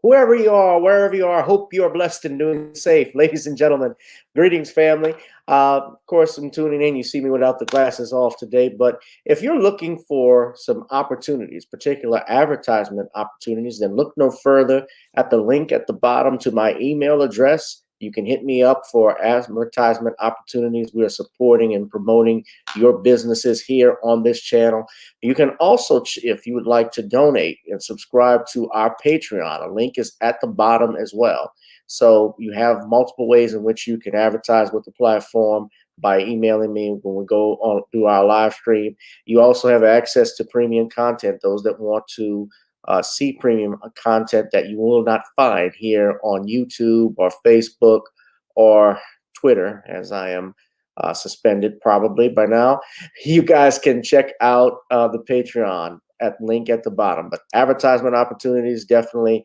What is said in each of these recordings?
Whoever you are, wherever you are, hope you are blessed and doing safe. Ladies and gentlemen, greetings, family. Of course, I'm tuning in. You see me without the glasses off today. But if you're looking for some opportunities, particular advertisement opportunities, then look no further at the link at the bottom to my email address. You can hit me up for advertisement opportunities. We are supporting and promoting your businesses here on this channel. You can also, if you would like to donate and subscribe to our Patreon, a link is at the bottom as well. So you have multiple ways in which you can advertise with the platform by emailing me when we go on through our live stream. You also have access to premium content, those that want to see premium content that you will not find here on YouTube or Facebook or Twitter, as I am suspended probably by now. You guys can check out the Patreon at link at the bottom. But advertisement opportunities, definitely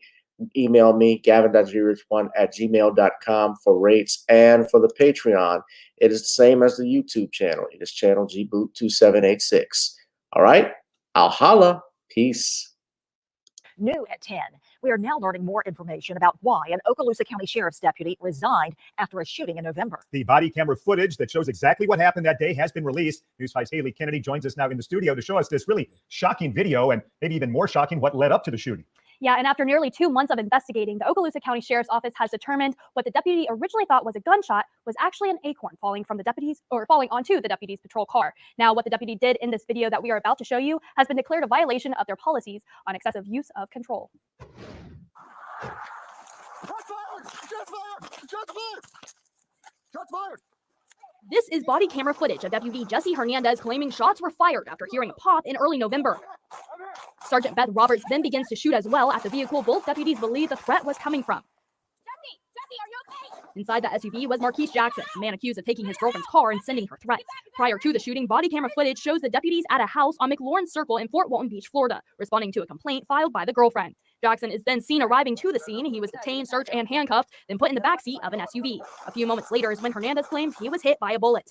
email me, gavin.grich1@gmail.com for rates and for the Patreon. It is the same as the YouTube channel. It is channel gboot2786. All right. I'll holla. Peace. New at 10. We are now learning more information about why an Okaloosa County Sheriff's deputy resigned after a shooting in November. The body camera footage that shows exactly what happened that day has been released. News 5's Haley Kennedy joins us now in the studio to show us this really shocking video, and maybe even more shocking, what led up to the shooting. Yeah, and after nearly 2 months of investigating, the Okaloosa County Sheriff's Office has determined what the deputy originally thought was a gunshot was actually an acorn falling onto the deputy's patrol car. Now, what the deputy did in this video that we are about to show you has been declared a violation of their policies on excessive use of control. Shots fired! This is body camera footage of Deputy Jesse Hernandez claiming shots were fired after hearing a pop in early November. Sergeant Beth Roberts then begins to shoot as well at the vehicle both deputies believe the threat was coming from. Jesse, are you okay? Inside the SUV was Marquise Jackson, a man accused of taking his girlfriend's car and sending her threats. Prior to the shooting, body camera footage shows the deputies at a house on McLaurin Circle in Fort Walton Beach, Florida, responding to a complaint filed by the girlfriend. Jackson is then seen arriving to the scene. He was detained, searched, and handcuffed, then put in the backseat of an SUV. A few moments later is when Hernandez claims he was hit by a bullet.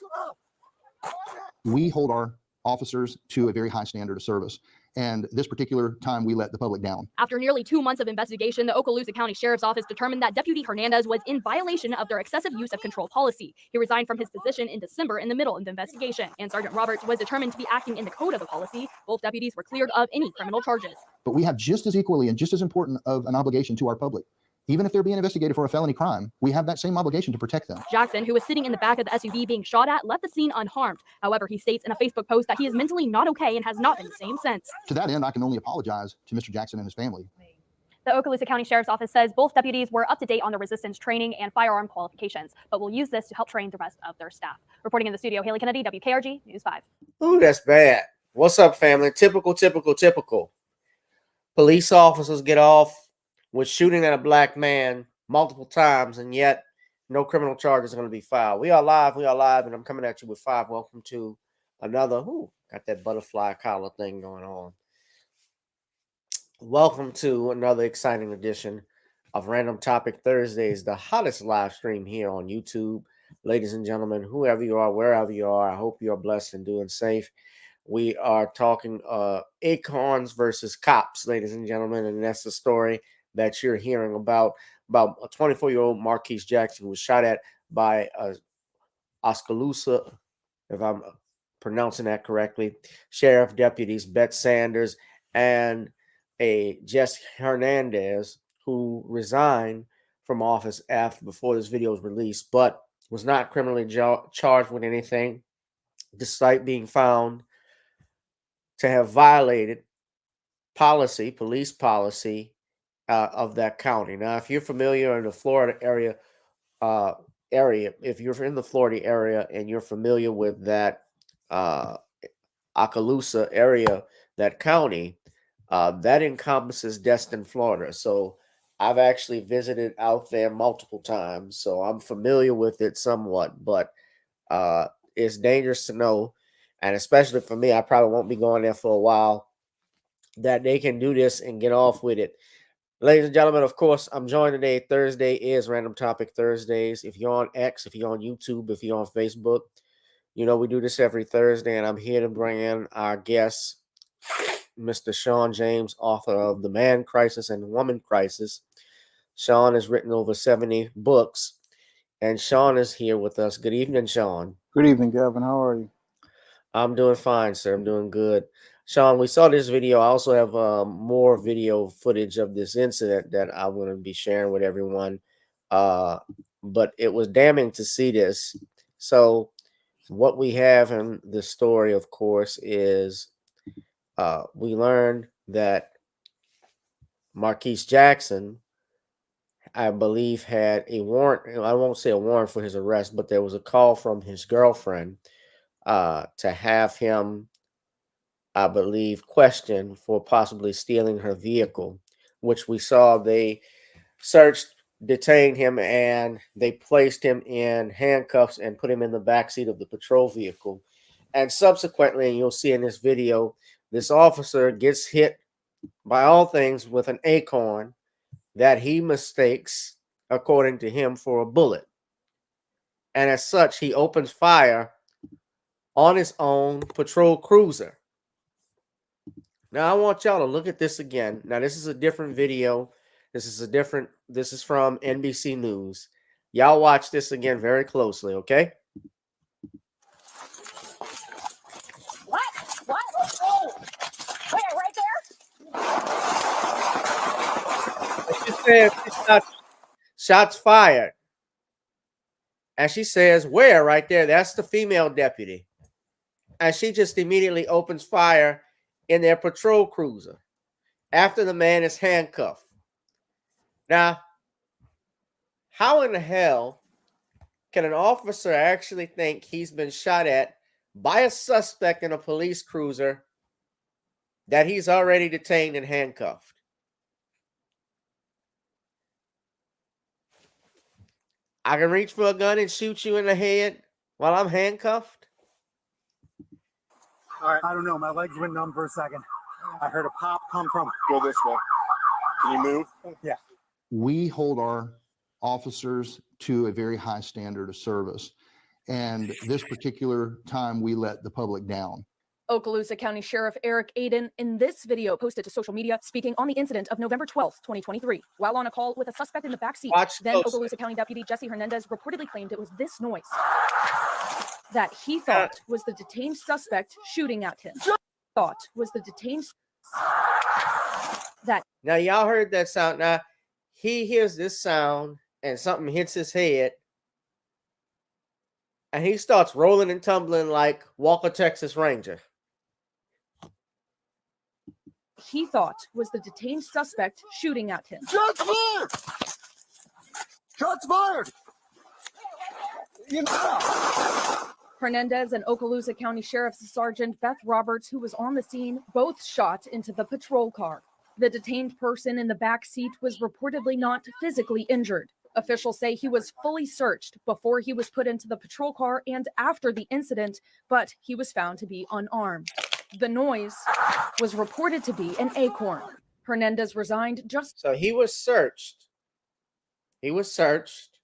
We hold our officers to a very high standard of service. And this particular time, we let the public down. After nearly 2 months of investigation, the Okaloosa County Sheriff's Office determined that Deputy Hernandez was in violation of their excessive use of control policy. He resigned from his position in December in the middle of the investigation, and Sergeant Roberts was determined to be acting in the code of the policy. Both deputies were cleared of any criminal charges. But we have just as equally and just as important of an obligation to our public. Even if they're being investigated for a felony crime, we have that same obligation to protect them. Jackson, who was sitting in the back of the SUV being shot at, left the scene unharmed. However, he states in a Facebook post that he is mentally not okay and has not been the same since. To that end, I can only apologize to Mr. Jackson and his family. The Okaloosa County Sheriff's Office says both deputies were up to date on their resistance training and firearm qualifications, but will use this to help train the rest of their staff. Reporting in the studio, Haley Kennedy, WKRG News 5. Ooh, that's bad. What's up, family? Typical. Police officers get off with shooting at a black man multiple times, and yet no criminal charges are going to be filed. We are live, and I'm coming at you with 5. Welcome to another, got that butterfly collar thing going on. Welcome to another exciting edition of Random Topic Thursdays, the hottest live stream here on YouTube. Ladies and gentlemen, whoever you are, wherever you are, I hope you are blessed and doing safe. We are talking acorns versus cops, ladies and gentlemen, and that's the story that you're hearing about a 24-year-old Marquise Jackson who was shot at by Oskaloosa, if I'm pronouncing that correctly, sheriff deputies Beth Sanders and a Jesse Hernandez, who resigned from office before this video was released, but was not criminally charged with anything, despite being found to have violated police policy of that county. Now, if you're familiar in the Florida area, if you're in the Florida area and you're familiar with that Okaloosa area, that county, that encompasses Destin, Florida. So I've actually visited out there multiple times, so I'm familiar with it somewhat, but it's dangerous to know, and especially for me, I probably won't be going there for a while, that they can do this and get off with it. Ladies and gentlemen, of course, I'm joined today. Thursday is Random Topic Thursdays. If you're on X, if you're on YouTube, if you're on Facebook, you know we do this every Thursday, and I'm here to bring in our guest, Mr. Sean James, author of The Man Crisis and Woman Crisis. Sean has written over 70 books, and Sean is here with us. Good evening, Sean. Good evening, Gavin. How are you? I'm doing fine, sir. I'm doing good. Sean, we saw this video. I also have more video footage of this incident that I want to be sharing with everyone. But it was damning to see this. So what we have in the story, of course, is we learned that Marquise Jackson, I believe, had a warrant. I won't say a warrant for his arrest, but there was a call from his girlfriend to have him, I believe, questioned for possibly stealing her vehicle, which we saw they searched, detained him, and they placed him in handcuffs and put him in the backseat of the patrol vehicle. And subsequently, and you'll see in this video, this officer gets hit by all things with an acorn that he mistakes, according to him, for a bullet. And as such, he opens fire on his own patrol cruiser. Now, I want y'all to look at this again. Now, this is a different video. This is from NBC News. Y'all watch this again very closely, okay? What? Oh, where? Right there? She says shots fired. And she says, where? Right there. That's the female deputy. And she just immediately opens fire in their patrol cruiser after the man is handcuffed. Now, how in the hell can an officer actually think he's been shot at by a suspect in a police cruiser that he's already detained and handcuffed? I can reach for a gun and shoot you in the head while I'm handcuffed? All right, I don't know. My legs went numb for a second. I heard a pop come from. Go this way. Can you move? Yeah. We hold our officers to a very high standard of service. And this particular time, we let the public down. Okaloosa County Sheriff Eric Aiden in this video posted to social media speaking on the incident of November 12th, 2023. While on a call with a suspect in the backseat, then Okaloosa County Deputy Jesse Hernandez reportedly claimed it was this noise that he thought was the detained suspect shooting at him. Now, y'all heard that sound. Now, he hears this sound and something hits his head. And he starts rolling and tumbling like Walker, Texas Ranger. He thought was the detained suspect shooting at him. Shots fired! Shots fired! You know. Hernandez and Okaloosa County Sheriff's Sergeant Beth Roberts, who was on the scene, both shot into the patrol car. The detained person in the back seat was reportedly not physically injured. Officials say he was fully searched before he was put into the patrol car and after the incident, but he was found to be unarmed. The noise was reported to be an acorn. Hernandez resigned just. So he was searched. He was searched.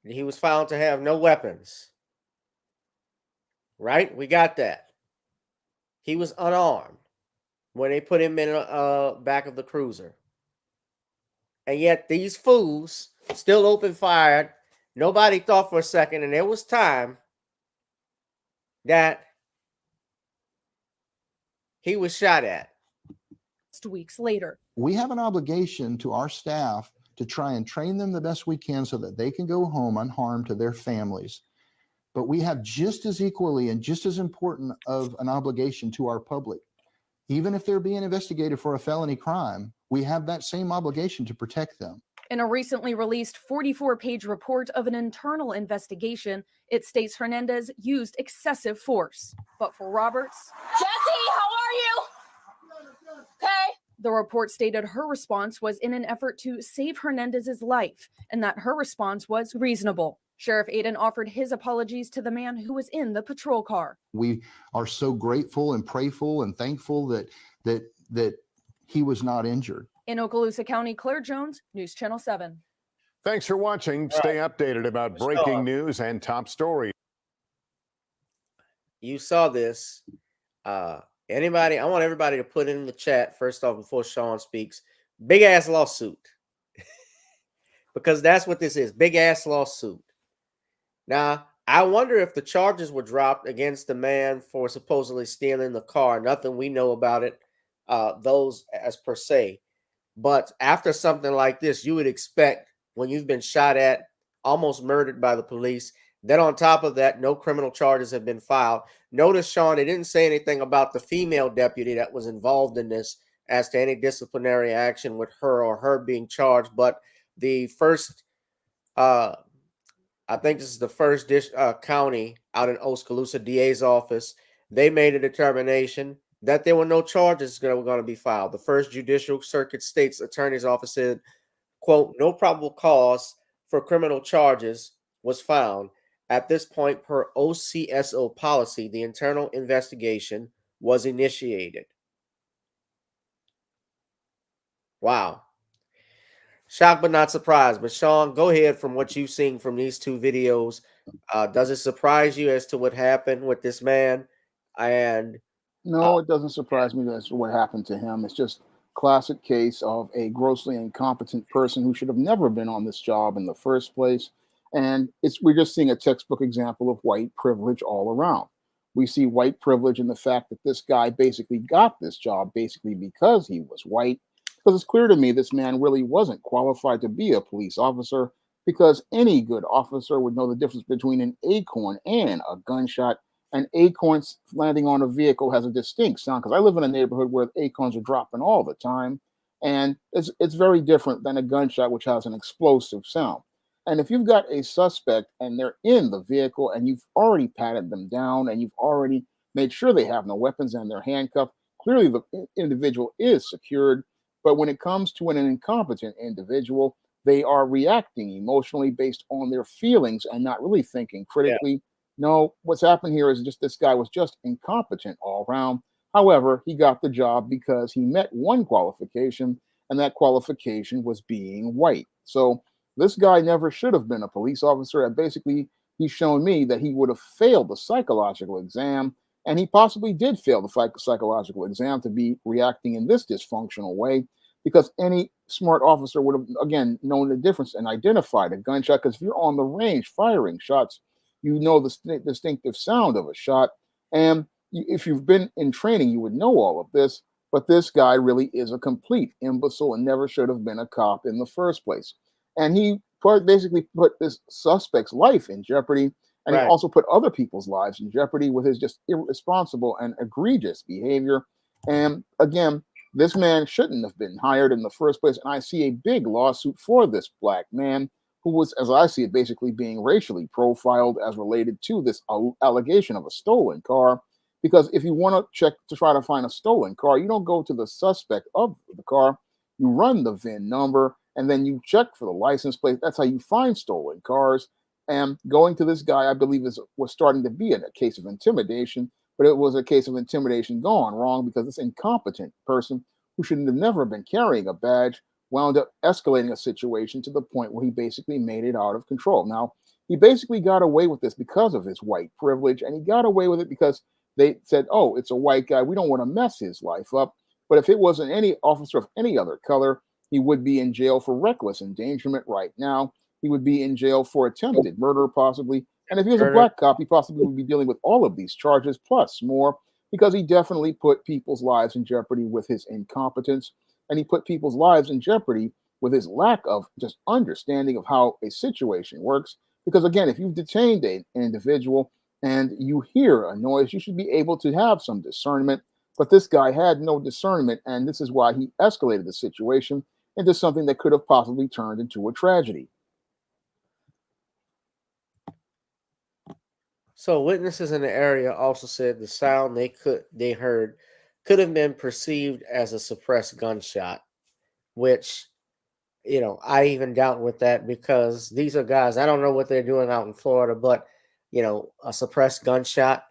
He was found to have no weapons. Right? We got that. He was unarmed when they put him in the back of the cruiser. And yet these fools still open fired. Nobody thought for a second, and there was time that he was shot at. Weeks later. We have an obligation to our staff to try and train them the best we can so that they can go home unharmed to their families. But we have just as equally and just as important of an obligation to our public. Even if they're being investigated for a felony crime, we have that same obligation to protect them. In a recently released 44-page report of an internal investigation, it states Hernandez used excessive force. But for Roberts, Jesse, how are you? Okay. The report stated her response was in an effort to save Hernandez's life and that her response was reasonable. Sheriff Aiden offered his apologies to the man who was in the patrol car. We are so grateful and prayerful and thankful that he was not injured. In Okaloosa County, Claire Jones, News Channel 7. Thanks for watching. Stay updated about breaking news and top stories. You saw this. Anybody, I want everybody to put in the chat first off before Sean speaks. Big ass lawsuit. Because that's what this is. Big ass lawsuit. Now, I wonder if the charges were dropped against the man for supposedly stealing the car. Nothing we know about it, those as per se. But after something like this, you would expect when you've been shot at, almost murdered by the police, then on top of that, no criminal charges have been filed. Notice, Sean, it didn't say anything about the female deputy that was involved in this as to any disciplinary action with her or her being charged. But the first, I think this is the first county out in Oskaloosa DA's office. They made a determination that there were no charges that were going to be filed. The first Judicial Circuit State's Attorney's Office said, quote, no probable cause for criminal charges was found. At this point, per OCSO policy, the internal investigation was initiated. Wow. Shocked but not surprised. But Sean, go ahead from what you've seen from these two videos. Does it surprise you as to what happened with this man? And No, it doesn't surprise me that's what happened to him. It's just classic case of a grossly incompetent person who should have never been on this job in the first place. And we're just seeing a textbook example of white privilege all around. We see white privilege in the fact that this guy basically got this job basically because he was white. Because it's clear to me this man really wasn't qualified to be a police officer, because any good officer would know the difference between an acorn and a gunshot. And acorns landing on a vehicle has a distinct sound, because I live in a neighborhood where acorns are dropping all the time, and it's very different than a gunshot, which has an explosive sound. And if you've got a suspect and they're in the vehicle and you've already patted them down and you've already made sure they have no weapons and they're handcuffed, clearly the individual is secured. But when it comes to an incompetent individual, they are reacting emotionally based on their feelings and not really thinking yeah, critically. No, what's happened here is just this guy was just incompetent all around. However, he got the job because he met one qualification, and that qualification was being white. So this guy never should have been a police officer. And basically, he's shown me that he would have failed the psychological exam, and he possibly did fail the psychological exam to be reacting in this dysfunctional way, because any smart officer would have, again, known the difference and identified a gunshot. Because if you're on the range firing shots, you know the distinctive sound of a shot. And if you've been in training, you would know all of this. But this guy really is a complete imbecile and never should have been a cop in the first place. And he basically put this suspect's life in jeopardy. And he right. also put other people's lives in jeopardy with his just irresponsible and egregious behavior. And again, this man shouldn't have been hired in the first place. And I see a big lawsuit for this black man, who was, as I see it, basically being racially profiled as related to this allegation of a stolen car. Because if you want to check to try to find a stolen car, you don't go to the suspect of the car, you run the VIN number, and then you check for the license plate. That's how you find stolen cars. And going to this guy, I believe, was starting to be a case of intimidation, but it was a case of intimidation gone wrong, because this incompetent person who should have never been carrying a badge wound up escalating a situation to the point where he basically made it out of control. Now, he basically got away with this because of his white privilege, and he got away with it because they said, oh, it's a white guy, we don't want to mess his life up. But if it wasn't any officer of any other color, he would be in jail for reckless endangerment right now. He would be in jail for attempted murder, possibly. And if he was a black cop, he possibly would be dealing with all of these charges plus more, because he definitely put people's lives in jeopardy with his incompetence. And he put people's lives in jeopardy with his lack of just understanding of how a situation works. Because again, if you've detained an individual and you hear a noise, you should be able to have some discernment. But this guy had no discernment, and this is why he escalated the situation into something that could have possibly turned into a tragedy. So witnesses in the area also said the sound they heard could have been perceived as a suppressed gunshot, which, I even doubt with that, because these are guys, I don't know what they're doing out in Florida, but a suppressed gunshot,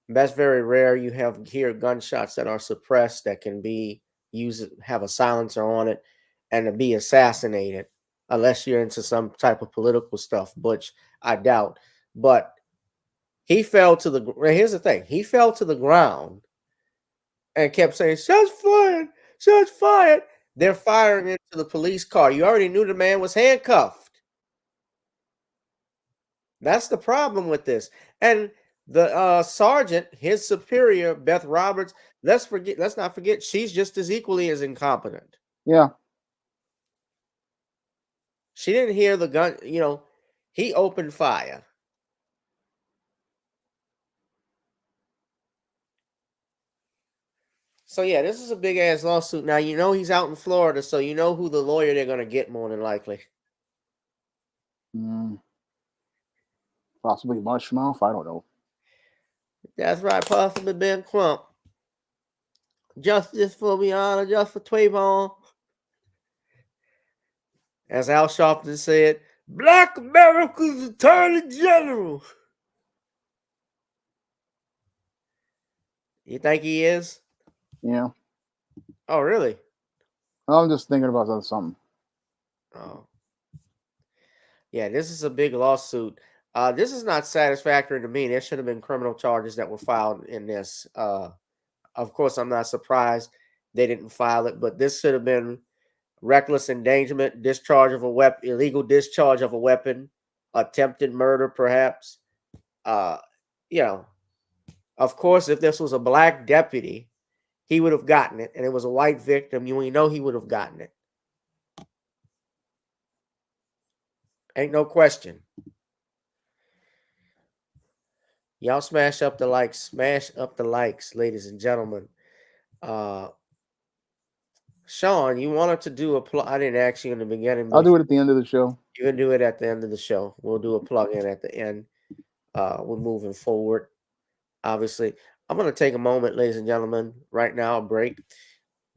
that's very rare. You hear gunshots that are suppressed that can be used, have a silencer on it, and to be assassinated, unless you're into some type of political stuff, which I doubt. But he fell to the. Here's the thing: he fell to the ground and kept saying, "Shots fired! Shots fired!" They're firing into the police car. You already knew the man was handcuffed. That's the problem with this. And the sergeant, his superior, Beth Roberts. Let's not forget, she's just as equally as incompetent. Yeah. She didn't hear the gun. He opened fire. So yeah, this is a big ass lawsuit. Now he's out in Florida, so you know who the lawyer they're gonna get more than likely. Possibly Mushmouth. I don't know. That's right, possibly Ben Crump. Justice for Breonna, justice for Trayvon. As Al Sharpton said, Black America's Attorney General. You think he is? Yeah. Oh, really? I'm just thinking about something. Oh, yeah, this is a big lawsuit. This is not satisfactory to me. There should have been criminal charges that were filed in this. Of course, I'm not surprised they didn't file it, but this should have been reckless endangerment, discharge of a weapon, illegal discharge of a weapon, attempted murder, perhaps. Uh, you know, of course, if this was a black deputy, he would have gotten it, and it was a white victim. We know he would have gotten it. Ain't no question. Y'all smash up the likes, ladies and gentlemen. Sean, you wanted to do a plug. I didn't ask you in the beginning. I'll do it at the end of the show. You can do it at the end of the show. We'll do a plug-in at the end. We're moving forward. Obviously, I'm going to take a moment, ladies and gentlemen, right now, a break.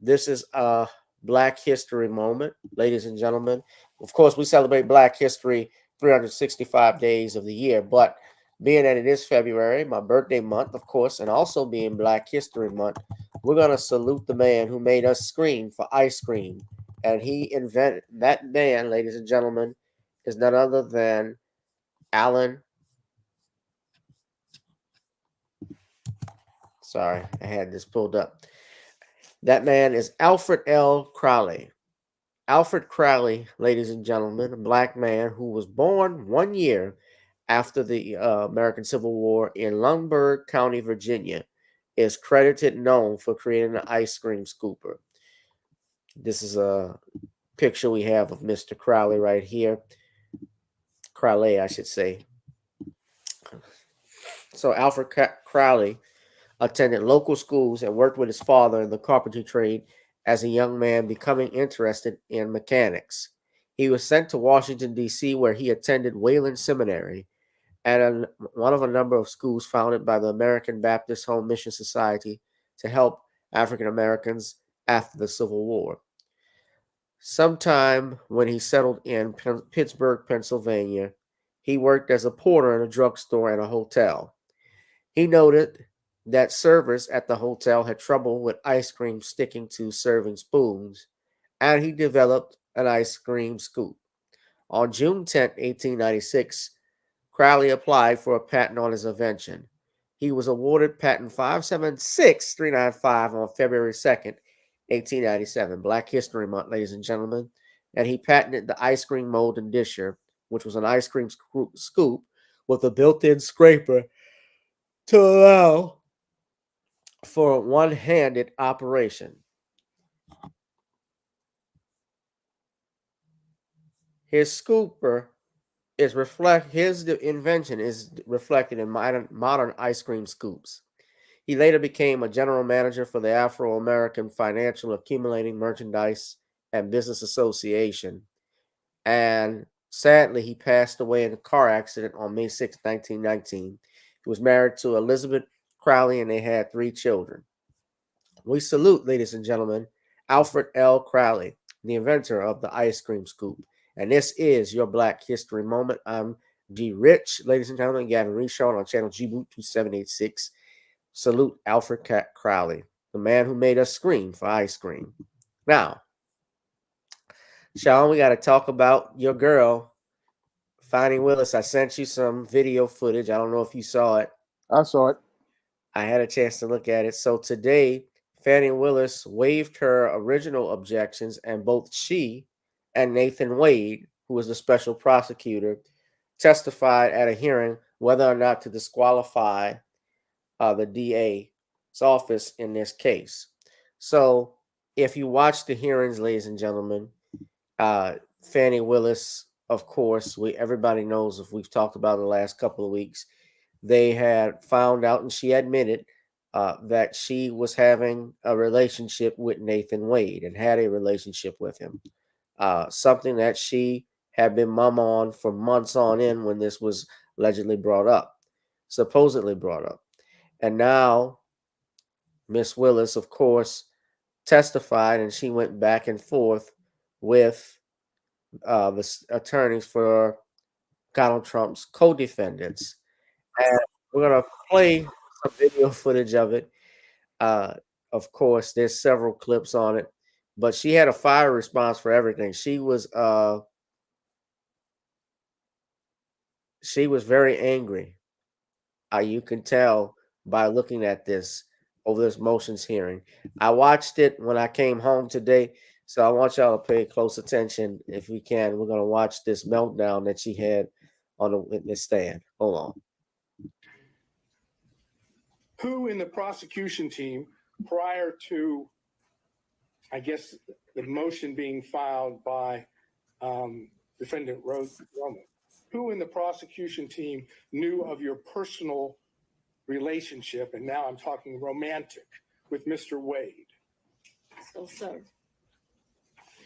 This is a Black History moment, ladies and gentlemen. Of course, we celebrate Black History 365 days of the year, but being that it is February, my birthday month, of course, and also being Black History Month, we're going to salute the man who made us scream for ice cream. And he invented, that man, ladies and gentlemen, is none other than Alan. Sorry, I had this pulled up. That man is Alfred L. Crowley. Alfred Crowley, ladies and gentlemen, a black man who was born 1 year after the American Civil War in Lunenburg County, Virginia, is credited and known for creating the ice cream scooper. This is a picture we have of Mr. Crowley right here. Crowley, I should say. So Alfred Crowley attended local schools and worked with his father in the carpentry trade as a young man, becoming interested in mechanics. He was sent to Washington, D.C., where he attended Wayland Seminary and one of a number of schools founded by the American Baptist Home Mission Society to help African Americans after the Civil War. Sometime when he settled in Pittsburgh, Pennsylvania, he worked as a porter in a drugstore and a hotel. He noted that servers at the hotel had trouble with ice cream sticking to serving spoons, and he developed an ice cream scoop. On June 10, 1896, Crowley applied for a patent on his invention. He was awarded patent 576395 on February 2nd, 1897, Black History Month, ladies and gentlemen, and he patented the ice cream mold and disher, which was an ice cream scoop with a built-in scraper to allow for a one-handed operation. His scooper is his invention is reflected in modern ice cream scoops. He later became a general manager for the Afro-American Financial Accumulating Merchandise and Business Association. And sadly, he passed away in a car accident on May 6, 1919. He was married to Elizabeth Crowley, and they had 3 children. We salute, ladies and gentlemen, Alfred L. Crowley, the inventor of the ice cream scoop. And this is your Black History Moment. I'm G. Rich, ladies and gentlemen, Gavin Reshaw on channel G-Boot 2786. Salute Alfred Crowley, the man who made us scream for ice cream. Now, Sean, we got to talk about your girl, Fani Willis. I sent you some video footage. I don't know if you saw it. I saw it. I had a chance to look at it. So today, Fani Willis waived her original objections, and both she and Nathan Wade, who was the special prosecutor, testified at a hearing whether or not to disqualify the DA's office in this case. So if you watch the hearings, ladies and gentlemen, Fani Willis, of course, everybody knows, if we've talked about it the last couple of weeks, they had found out, and she admitted that she was having a relationship with Nathan Wade and had a relationship with him. Something that she had been mum on for months on end when this was allegedly brought up, supposedly brought up. And now Miss Willis, of course, testified, and she went back and forth with the attorneys for Donald Trump's co-defendants. And we're going to play some video footage of it. Of course, there's several clips on it, but she had a fire response for everything. She was she was very angry. You can tell by looking at this over this motions hearing. I watched it when I came home today, so I want y'all to pay close attention if we can. We're gonna watch this meltdown that she had on the witness stand. Hold on. Who in the prosecution team, prior to, I guess, the motion being filed by defendant Roman, who in the prosecution team knew of your personal relationship, and now I'm talking romantic, with Mr. Wade? So, sir,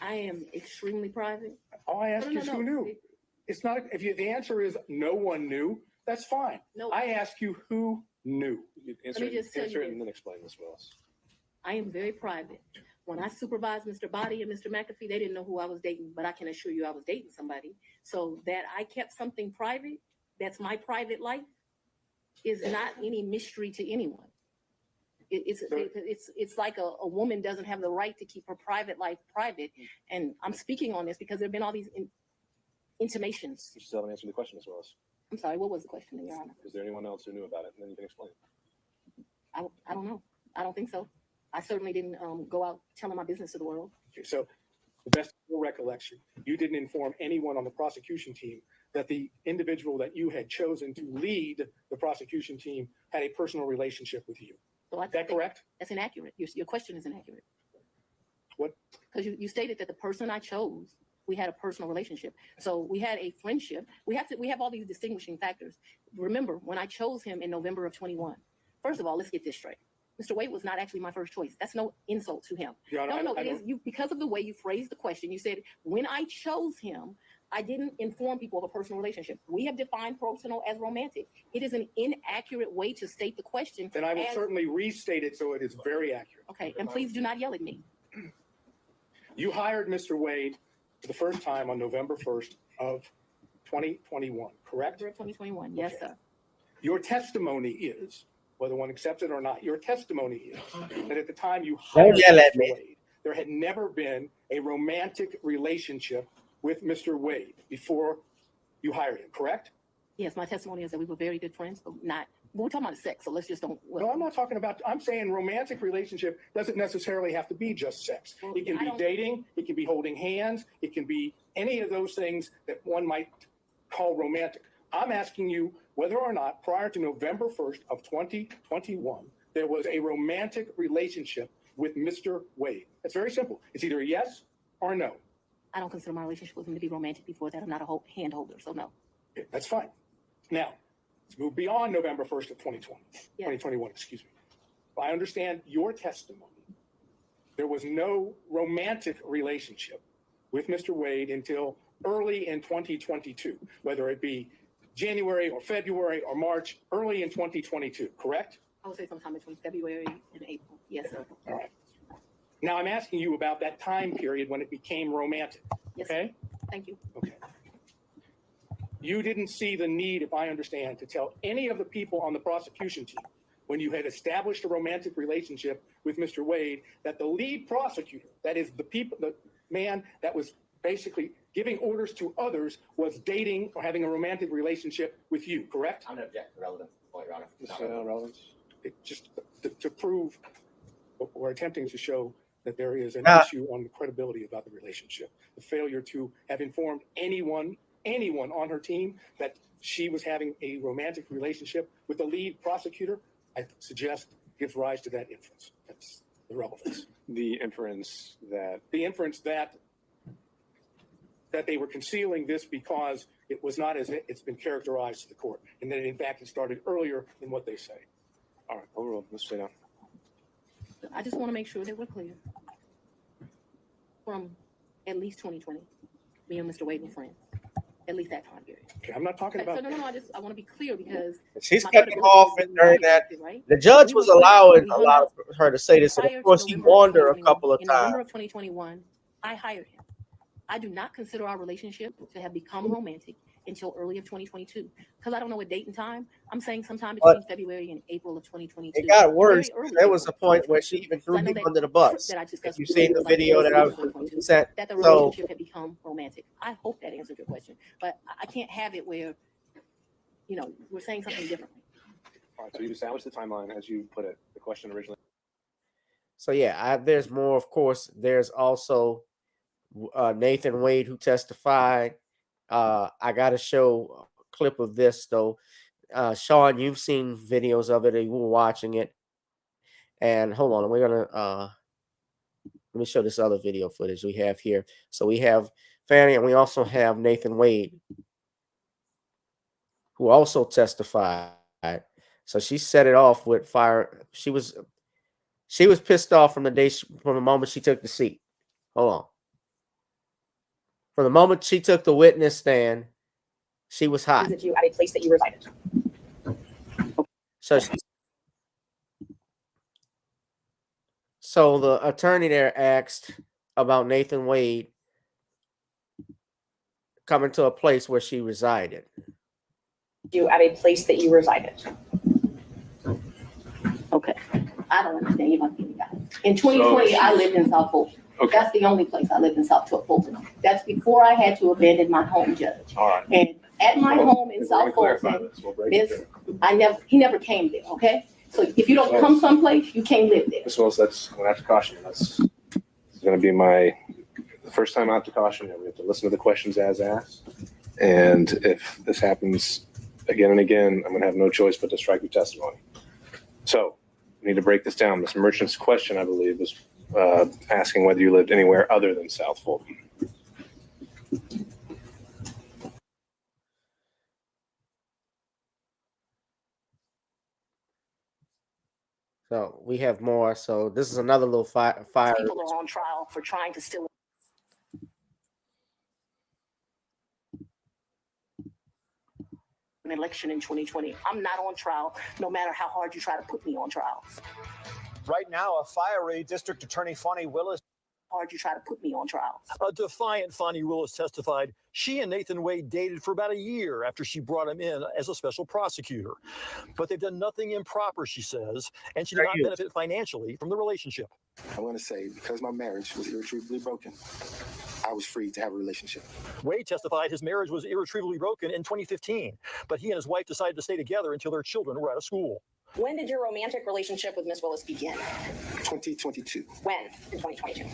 I am extremely private. All I ask is who knew. It's not, if the answer is no one knew, that's fine. No. I ask you who knew. Let me just tell you and then explain this, Willis. I am very private. When I supervised Mr. Body and Mr. McAfee, they didn't know who I was dating, but I can assure you I was dating somebody. So that I kept something private, that's my private life, is not any mystery to anyone. It's like a woman doesn't have the right to keep her private life private. And I'm speaking on this because there have been all these intimations. You still haven't answered the question, as well as. I'm sorry, what was the question, Your Honor? Is there anyone else who knew about it? And then you can explain. I don't know. I don't think so. I certainly didn't go out telling my business to the world. Okay, so the best of your recollection, you didn't inform anyone on the prosecution team that the individual that you had chosen to lead the prosecution team had a personal relationship with you. So Is that correct? That's inaccurate. Your question is inaccurate. What? Because you stated that the person I chose, we had a personal relationship. So we had a friendship. We have all these distinguishing factors. Remember, when I chose him in November of 21, first of all, let's get this straight. Mr. Wade was not actually my first choice. That's no insult to him. No, it is you, because of the way you phrased the question. You said, when I chose him, I didn't inform people of a personal relationship. We have defined personal as romantic. It is an inaccurate way to state the question. Then I will certainly restate it so it is very accurate. Okay, and please do not yell at me. You hired Mr. Wade for the first time on November 1st of 2021, correct? November 2021, yes, sir. Your testimony is, whether one accepts it or not, your testimony is that at the time you hired Mr. Wade, there had never been a romantic relationship with Mr. Wade before you hired him, correct? Yes, my testimony is that we were very good friends, but we're talking about sex, so let's just don't. No, I'm not talking about, I'm saying romantic relationship doesn't necessarily have to be just sex. Well, It can be dating, it can be holding hands, it can be any of those things that one might call romantic. I'm asking you whether or not prior to November 1st of 2021, there was a romantic relationship with Mr. Wade. It's very simple. It's either a yes or no. I don't consider my relationship with him to be romantic before that. I'm not a hand holder, so no. Okay, that's fine. Now, let's move beyond November 1st of 2021, excuse me. I understand your testimony. There was no romantic relationship with Mr. Wade until early in 2022, whether it be January or February or March, early in 2022, correct? I would say sometime between February and April. Yes, sir. All right. Now I'm asking you about that time period when it became romantic. Yes, okay? sir. Thank you. Okay. You didn't see the need, if I understand, to tell any of the people on the prosecution team when you had established a romantic relationship with Mr. Wade that the lead prosecutor, that is the man that was basically giving orders to others, was dating or having a romantic relationship with you, correct? I'm going to object to relevance, Your Honor. It's relevance. It just to prove or attempting to show that there is an issue on the credibility about the relationship. The failure to have informed anyone on her team that she was having a romantic relationship with the lead prosecutor, I suggest gives rise to that inference. That's the relevance. The inference that they were concealing this because it was not as it's been characterized to the court, and that in fact it started earlier than what they say. All right, overall, let's sit down. I just want to make sure that we're clear. From at least 2020, me and Mr. Wade were friends. At least that time period. Okay, I'm not talking about. So no. I want to be clear because she's cutting off during that. Right? The judge was allowing her to say this, and of course he warned her a couple of times. times. In November of 2021, I hired him. I do not consider our relationship to have become romantic until early of 2022 because I don't know a date and time. I'm saying sometime between February and April of 2022. It got worse. There was a point where she even threw me under the bus. If you seen the video that I sent, that the relationship had become romantic. I hope that answered your question, but I can't have it where we're saying something differently. All right, so you've established the timeline as you put it, the question originally. So yeah, there's more. Of course, there's also Nathan Wade who testified. I got to show a clip of this though. Sean, you've seen videos of it, or you were watching it. And hold on, we're gonna let me show this other video footage we have here. So we have Fani, and we also have Nathan Wade, who also testified. So she set it off with fire. She was pissed off from the moment she took the seat. Hold on. From the moment she took the witness stand, she was hot. Visit you at a place that you resided. So the attorney there asked about Nathan Wade coming to a place where she resided. You at a place that you resided. Okay. I don't understand. You must be the guy. In 2020, I lived in South Fulton. Okay. That's the only place I lived in South Fulton. That's before I had to abandon my home, Judge. All right. And at my home in We're South gonna clarify Fulton, this. We'll break it down. he never came there, okay? So if you don't come someplace, you can't live there. Ms. Willis, I'm gonna have to caution you. This is gonna be the first time I have to caution you. We have to listen to the questions as asked. And if this happens again and again, I'm gonna have no choice but to strike your testimony. So we need to break this down. Ms. Merchant's question, I believe, was asking whether you lived anywhere other than South Fulton. So we have more. So this is another little fire. People are on trial for trying to steal an election in 2020. I'm not on trial, no matter how hard you try to put me on trial. Right now, a fiery District Attorney Fani Willis. Hard you try to put me on trial. A defiant Fani Willis testified she and Nathan Wade dated for about a year after she brought him in as a special prosecutor. But they've done nothing improper, she says, and she did not benefit financially from the relationship. I want to say, because my marriage was irretrievably broken, I was free to have a relationship. Wade testified his marriage was irretrievably broken in 2015, but he and his wife decided to stay together until their children were out of school. When did your romantic relationship with Miss Willis begin? 2022. When in 2022?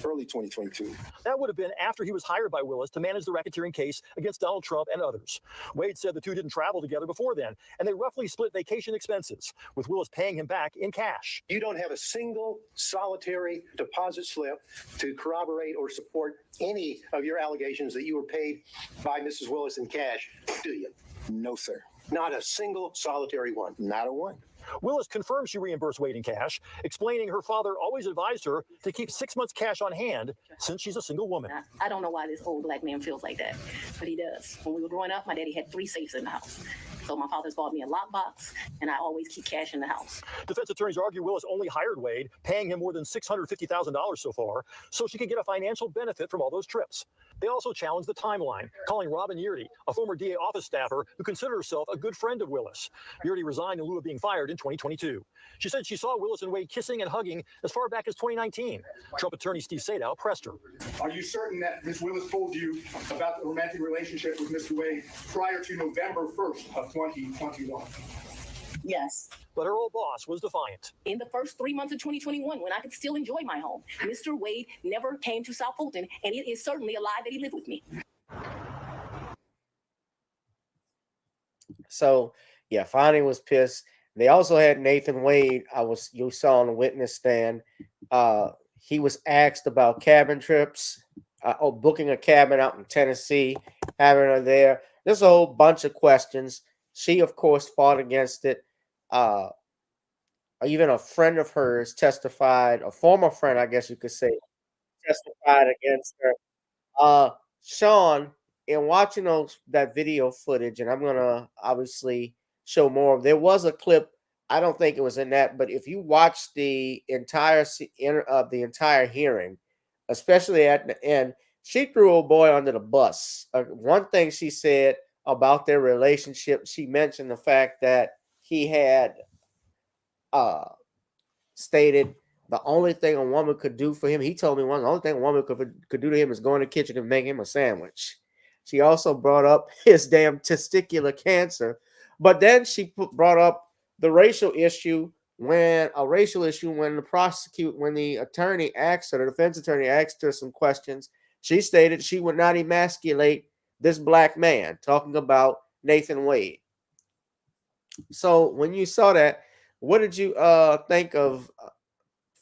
Early 2022. That would have been after he was hired by Willis to manage the racketeering case against Donald Trump and others. Wade said the two didn't travel together before then, and they roughly split vacation expenses, with Willis paying him back in cash. You don't have a single solitary deposit slip to corroborate or support any of your allegations that you were paid by Mrs. Willis in cash, do you? No, sir. Not a single solitary one. Not a one. Willis confirmed she reimbursed Wade in cash, explaining her father always advised her to keep 6 months cash on hand since she's a single woman. I don't know why this old black man feels like that, but he does. When we were growing up, my daddy had 3 safes in the house. So my father's bought me a lockbox, and I always keep cash in the house. Defense attorneys argue Willis only hired Wade, paying him more than $650,000 so far, so she could get a financial benefit from all those trips. They also challenged the timeline, calling Robin Yeardy, a former DA office staffer who considered herself a good friend of Willis. Yeardy resigned in lieu of being fired in 2022. She said she saw Willis and Wade kissing and hugging as far back as 2019. Trump attorney Steve Sadow pressed her. Are you certain that Ms. Willis told you about the romantic relationship with Mr. Wade prior to November 1st of 2021? Yes. But her old boss was defiant. In the first 3 months of 2021, when I could still enjoy my home, Mr. Wade never came to South Fulton, and it is certainly a lie that he lived with me. So yeah, Fani was pissed. They also had Nathan Wade. You saw on the witness stand. He was asked about cabin trips, booking a cabin out in Tennessee, having her there. There's a whole bunch of questions. She, of course, fought against it. Even a friend of hers testified, a former friend, I guess you could say, testified against her. Sean, in watching that video footage, and I'm gonna obviously show more. There was a clip. I don't think it was in that, but if you watch the entire hearing, especially at the end, she threw old boy under the bus. One thing she said about their relationship, she mentioned the fact that he had stated the only thing a woman could do for him. He told me the only thing a woman could do to him is go in the kitchen and make him a sandwich. She also brought up his damn testicular cancer. But then she brought up the racial issue when the attorney asked her, the defense attorney asked her some questions. She stated she would not emasculate this black man, talking about Nathan Wade. So when you saw that, what did you think of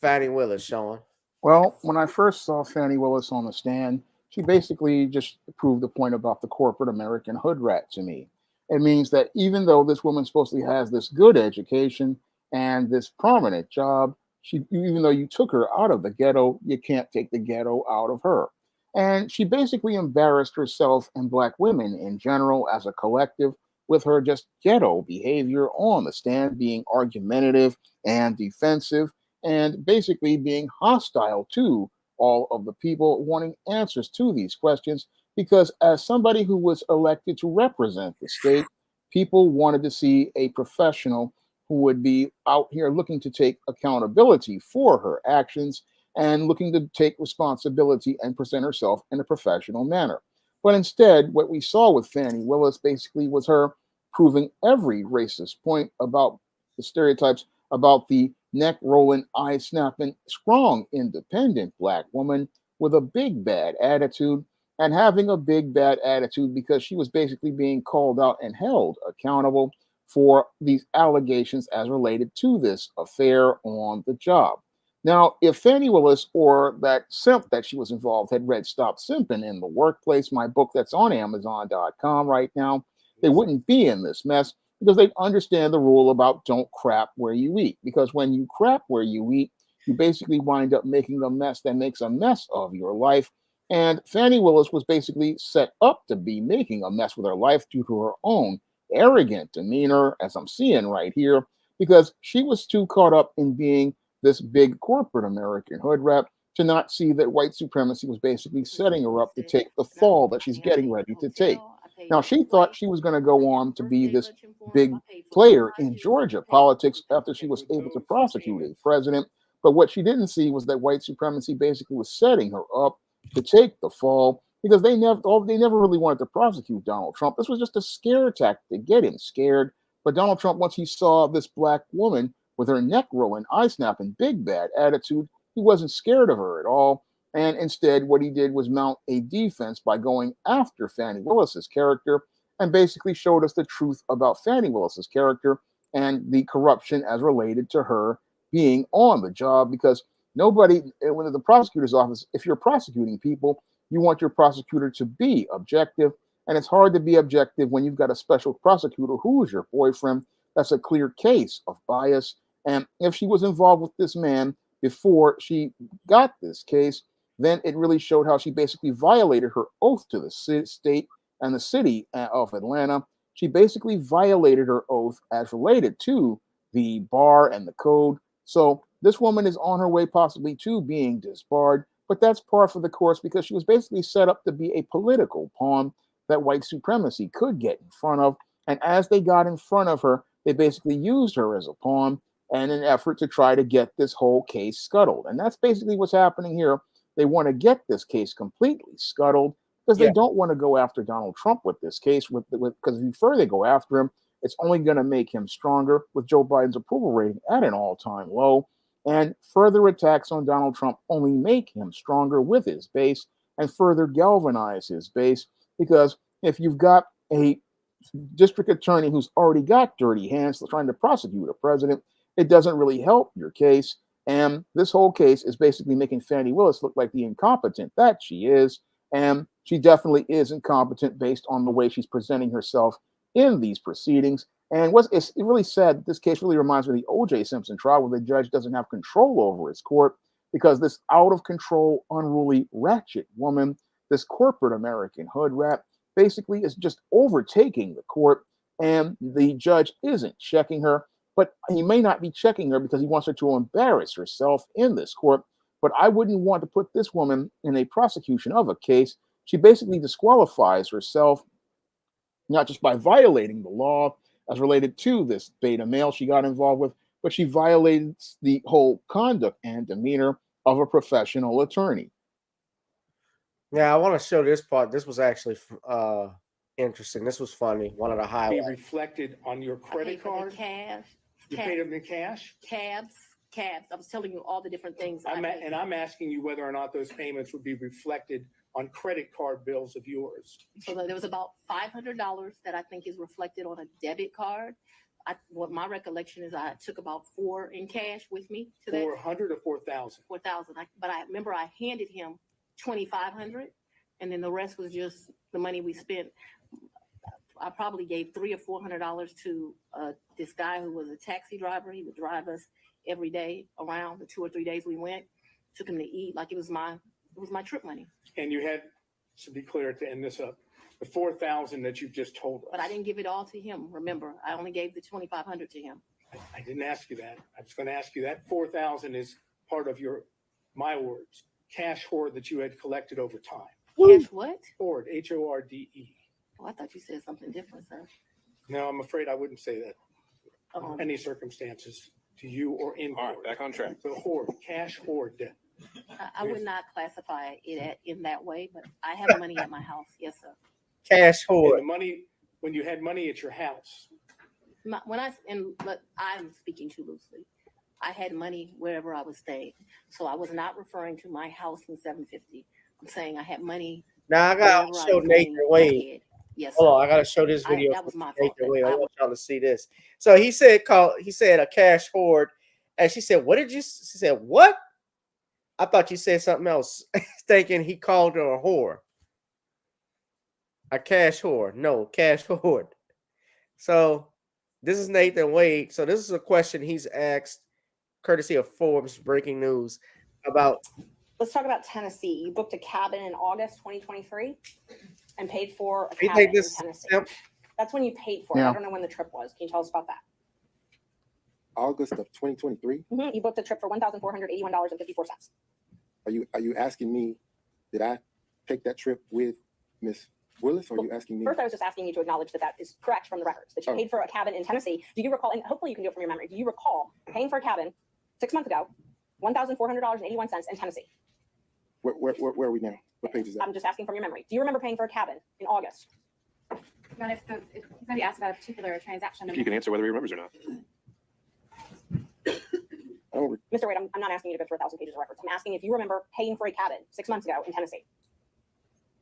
Fani Willis, Sean? Well, when I first saw Fani Willis on the stand, she basically just proved the point about the corporate American hood rat to me. It means that even though this woman supposedly has this good education and this prominent job, even though you took her out of the ghetto, you can't take the ghetto out of her. And she basically embarrassed herself and black women in general as a collective with her just ghetto behavior on the stand, being argumentative and defensive, and basically being hostile to all of the people wanting answers to these questions. Because as somebody who was elected to represent the state, people wanted to see a professional who would be out here looking to take accountability for her actions and looking to take responsibility and present herself in a professional manner. But instead, what we saw with Fani Willis basically was her proving every racist point about the stereotypes about the neck rolling, eye snapping, strong, independent black woman with a big bad attitude, and having a big bad attitude because she was basically being called out and held accountable for these allegations as related to this affair on the job. Now, if Fani Willis or that simp that she was involved had read Stop Simping in the Workplace, my book that's on Amazon.com right now, they wouldn't be in this mess, because they understand the rule about don't crap where you eat. Because when you crap where you eat, you basically wind up making a mess that makes a mess of your life. And Fani Willis was basically set up to be making a mess with her life due to her own arrogant demeanor, as I'm seeing right here, because she was too caught up in being this big corporate American hood rat to not see that white supremacy was basically setting her up to take the fall that she's getting ready to take. Now, she thought she was going to go on to be this big player in Georgia politics after she was able to prosecute a president. But what she didn't see was that white supremacy basically was setting her up to take the fall, because they never really wanted to prosecute Donald Trump. This was just a scare tactic to get him scared. But Donald Trump, once he saw this black woman with her neck rolling, eye snapping, big bad attitude, he wasn't scared of her at all. And instead, what he did was mount a defense by going after Fani Willis's character, and basically showed us the truth about Fani Willis's character and the corruption as related to her being on the job. Because nobody, when the prosecutor's office, if you're prosecuting people, you want your prosecutor to be objective. And it's hard to be objective when you've got a special prosecutor who's your boyfriend. That's a clear case of bias. And if she was involved with this man before she got this case, then it really showed how she basically violated her oath to the state and the city of Atlanta. She basically violated her oath as related to the bar and the code. So this woman is on her way possibly to being disbarred, but that's par for the course, because she was basically set up to be a political pawn that white supremacy could get in front of. And as they got in front of her, they basically used her as a pawn in an effort to try to get this whole case scuttled. And that's basically what's happening here. They want to get this case completely scuttled, because they don't want to go after Donald Trump with this case, because the further they go after him, it's only going to make him stronger, with Joe Biden's approval rating at an all-time low. And further attacks on Donald Trump only make him stronger with his base and further galvanize his base. Because if you've got a district attorney who's already got dirty hands trying to prosecute a president, it doesn't really help your case. And this whole case is basically making Fani Willis look like the incompetent that she is. And she definitely is incompetent based on the way she's presenting herself in these proceedings. And it's really sad. This case really reminds me of the O.J. Simpson trial, where the judge doesn't have control over his court, because this out of control, unruly, ratchet woman, this corporate American hood rat, basically is just overtaking the court, and the judge isn't checking her. But he may not be checking her because he wants her to embarrass herself in this court. But I wouldn't want to put this woman in a prosecution of a case. She basically disqualifies herself, not just by violating the law as related to this beta male she got involved with, but she violated the whole conduct and demeanor of a professional attorney. Yeah, I want to show this part. This was actually interesting. This was funny. One of the Be highlights. reflected on your I credit paid for card. the cash. You paid them in cash. Cabs. I was telling you all the different things. I'm asking you whether or not those payments would be reflected on credit card bills of yours. So there was about $500 that I think is reflected on a debit card. What my recollection is, I took about $4 in cash with me to that. 400 or 4,000? 4,000. But I remember I handed him 2,500, and then the rest was just the money we spent. I probably gave $300 or $400 to this guy who was a taxi driver. He would drive us every day around the 2 or 3 days we went. Took him to eat like it was my trip money. And you had, to be clear, to end this up, the 4,000 that you've just told us. But I didn't give it all to him. Remember, I only gave the 2,500 to him. I didn't ask you that. I was going to ask you that 4,000 is part of your, my words, cash hoard that you had collected over time. Cash what? Hoard, H-O-R-D-E. Oh, I thought you said something different, sir. No, I'm afraid I wouldn't say that. Any circumstances to you or in court. All right, back on track. The hoard, cash hoard debt. I would not classify it in that way, but I have money at my house. Yes, sir. Cash hoard. And the money, when you had money at your house. I'm speaking too loosely. I had money wherever I was staying. So I was not referring to my house in 750. I'm saying I had money. Now I gotta show Nathan Wade. Yes. Hold on, I gotta show this video. That was my fault. Nathan Wade. I want y'all to see this. So he said a cash hoard, and she said, "What did you?" She said, "What?" I thought you said something else, thinking he called her a whore. A cash whore. No, cash hoard. So this is Nathan Wade. So this is a question he's asked, courtesy of Forbes Breaking News, about. Let's talk about Tennessee. You booked a cabin in August 2023 and paid for a cabin in Tennessee. That's when you paid for it. I don't know when the trip was. Can you tell us about that? August of 2023. You booked a trip for $1,481.54. Are you asking me, did I take that trip with Miss Willis, or are you asking me? First, I was just asking you to acknowledge that is correct from the records, that you paid for a cabin in Tennessee. Do you recall, and hopefully you can do it from your memory, do you recall paying for a cabin 6 months ago, $1,400.81 in Tennessee? Where are we now? What page is that? I'm just asking from your memory. Do you remember paying for a cabin in August? Not if somebody asked about a particular transaction. If you can answer whether he remembers or not. Mr. Wade, I'm not asking you to go through 1,000 pages of records. I'm asking if you remember paying for a cabin 6 months ago in Tennessee.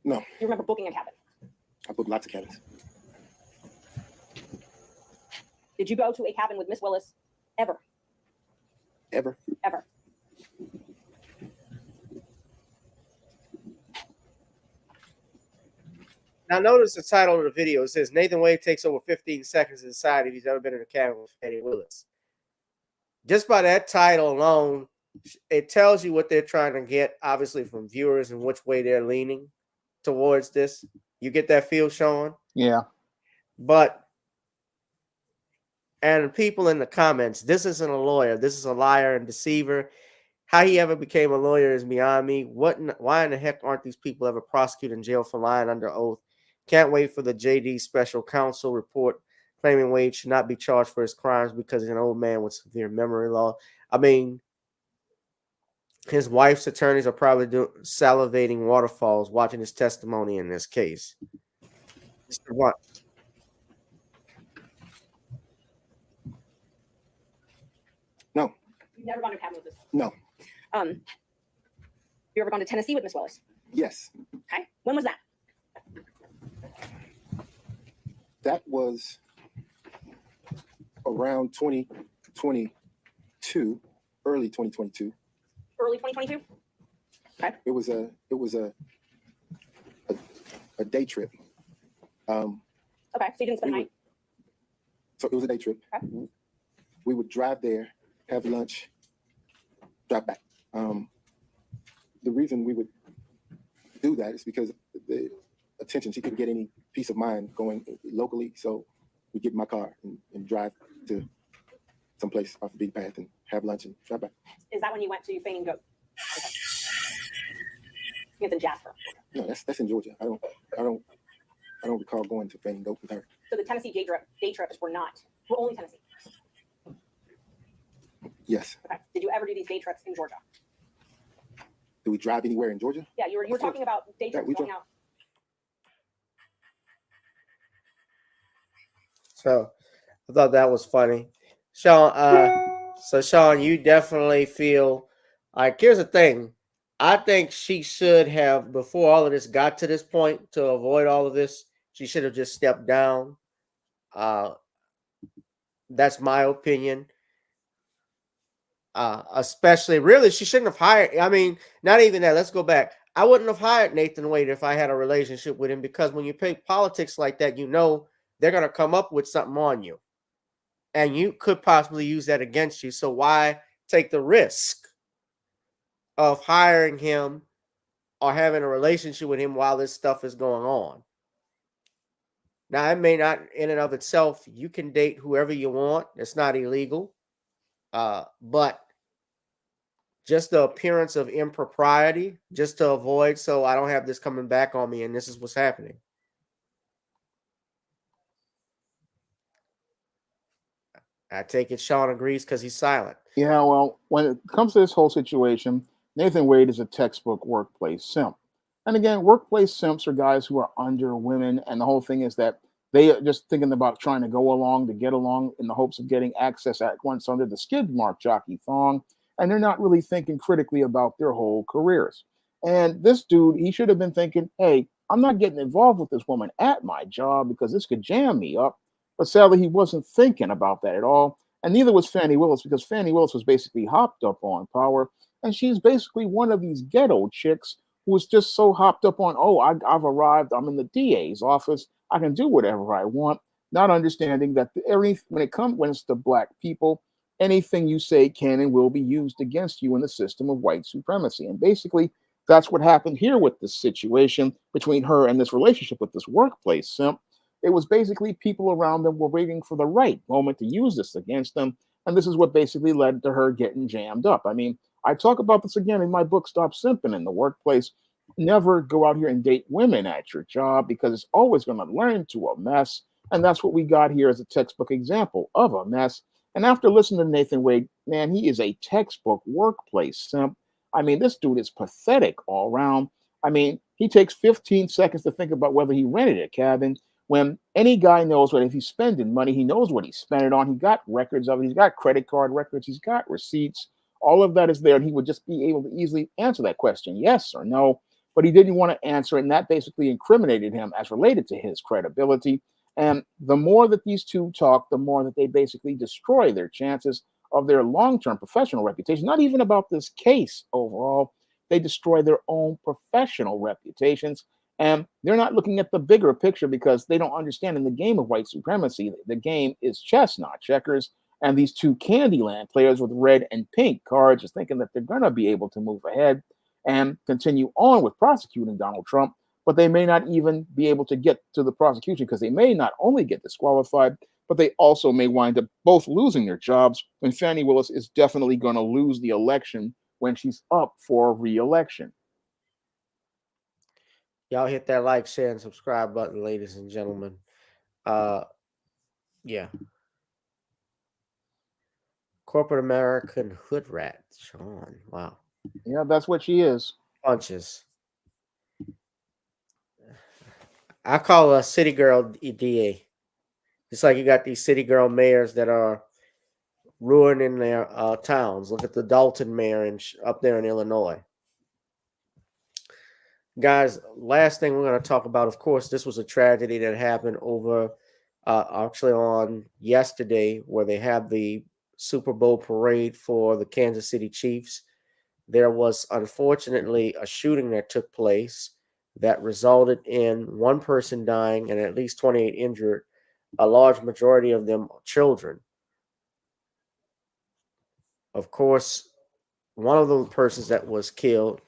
No. You remember booking a cabin? I booked lots of cabins. Did you go to a cabin with Miss Willis ever? Ever? Ever. Now notice the title of the video. It says Nathan Wade takes over 15 seconds to decide if he's ever been in a cabin with Fani Willis. Just by that title alone, it tells you what they're trying to get, obviously, from viewers and which way they're leaning towards this. You get that feel, Sean? Yeah. And people in the comments, this isn't a lawyer. This is a liar and deceiver. How he ever became a lawyer is beyond me. Why in the heck aren't these people ever prosecuted in jail for lying under oath? Can't wait for the JD special counsel report claiming Wade should not be charged for his crimes because he's an old man with severe memory loss. I mean, his wife's attorneys are probably salivating waterfalls watching his testimony in this case. Mr. What? No. You've never gone to a cabin with this? No. You ever gone to Tennessee with Miss Willis? Yes. Okay. When was that? That was around 2022, early 2022. Early 2022? Okay. It was a day trip. Okay, so you didn't spend the night? So it was a day trip. Okay. We would drive there, have lunch, drive back. The reason we would do that is because the attention, she couldn't get any peace of mind going locally, so we get in my car and drive to someplace off the beaten path and have lunch and drive back. Is that when you went to Fain and Goat? Okay. It's in Jasper. No, that's in Georgia. I don't recall going to Fain and Goat with her. So the Tennessee day trips were only Tennessee. Yes. Okay. Did you ever do these day trips in Georgia? Do we drive anywhere in Georgia? Yeah, you were talking about day trips we going drive. out. So I thought that was funny. Sean, so Sean, you definitely feel like, here's the thing. I think she should have, before all of this got to this point, to avoid all of this, she should have just stepped down. That's my opinion. Especially, really, she shouldn't have hired. I mean, not even that. Let's go back. I wouldn't have hired Nathan Wade if I had a relationship with him, because when you pick politics like that, you know they're going to come up with something on you, and you could possibly use that against you. So why take the risk of hiring him or having a relationship with him while this stuff is going on? Now, it may not, in and of itself, you can date whoever you want. It's not illegal. But just the appearance of impropriety, just to avoid, so I don't have this coming back on me, and this is what's happening. I take it Sean agrees because he's silent. Yeah, well, when it comes to this whole situation, Nathan Wade is a textbook workplace simp. And again, workplace simps are guys who are under women, and the whole thing is that they are just thinking about trying to go along, to get along in the hopes of getting access at once under the skid mark jockey thong, and they're not really thinking critically about their whole careers. And this dude, he should have been thinking, hey, I'm not getting involved with this woman at my job because this could jam me up. But sadly, he wasn't thinking about that at all. And neither was Fani Willis, because Fani Willis was basically hopped up on power. And she's basically one of these ghetto chicks who was just so hopped up on, oh, I've arrived. I'm in the DA's office. I can do whatever I want, not understanding that when it's to black people, anything you say can and will be used against you in the system of white supremacy. And basically, that's what happened here with this situation between her and this relationship with this workplace simp. It was basically people around them were waiting for the right moment to use this against them. And this is what basically led to her getting jammed up. I mean, I talk about this again in my book, Stop Simping in the Workplace. Never go out here and date women at your job, because it's always going to learn to a mess. And that's what we got here as a textbook example of a mess. And after listening to Nathan Wade, man, he is a textbook workplace simp. I mean, this dude is pathetic all around. I mean, he takes 15 seconds to think about whether he rented a cabin, when any guy knows what, if he's spending money, he knows what he spent it on. He got records of it. He's got credit card records. He's got receipts. All of that is there. And he would just be able to easily answer that question, yes or no. But he didn't want to answer it. And that basically incriminated him as related to his credibility. And the more that these two talk, the more that they basically destroy their chances of their long-term professional reputation. Not even about this case overall. They destroy their own professional reputations. And they're not looking at the bigger picture, because they don't understand in the game of white supremacy, the game is chess, not checkers. And these two Candyland players with red and pink cards are thinking that they're going to be able to move ahead and continue on with prosecuting Donald Trump, but they may not even be able to get to the prosecution, because they may not only get disqualified, but they also may wind up both losing their jobs, when Fani Willis is definitely going to lose the election when she's up for re-election. Y'all hit that like, share, and subscribe button, ladies and gentlemen. Yeah. Corporate American hood rat, Sean. Wow. Yeah, that's what she is. Punches. I call her a city girl DA. It's like you got these city girl mayors that are ruining their towns. Look at the Dalton mayor up there in Illinois. Guys, last thing we're going to talk about, of course, this was a tragedy that happened over actually on yesterday, where they had the Super Bowl parade for the Kansas City Chiefs. There was, unfortunately, a shooting that took place that resulted in one person dying and at least 28 injured, a large majority of them children. Of course, one of the persons that was killed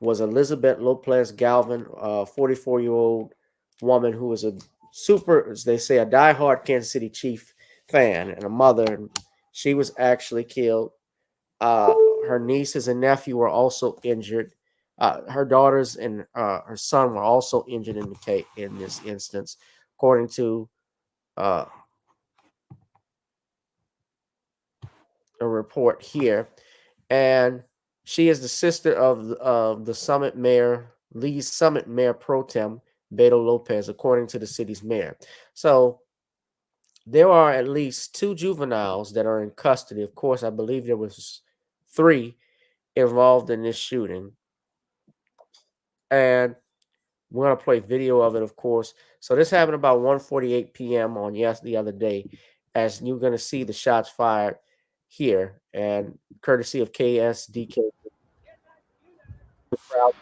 was Elizabeth Lopez Galvin, a 44-year-old woman who was a super, as they say, a diehard Kansas City Chief fan and a mother. She was actually killed. Her nieces and nephew were also injured. Her daughters and her son were also injured in this instance, according to a report here. And She is the sister of the Summit Mayor, Lee's Summit Mayor Pro Tem, Beto Lopez, according to the city's mayor. So there are at least 2 juveniles that are in custody. Of course, I believe there was 3 involved in this shooting. And we're going to play video of it, of course. So this happened about 1:48 p.m. on the other day, as you're going to see the shots fired here, and courtesy of KSDK. The crowd.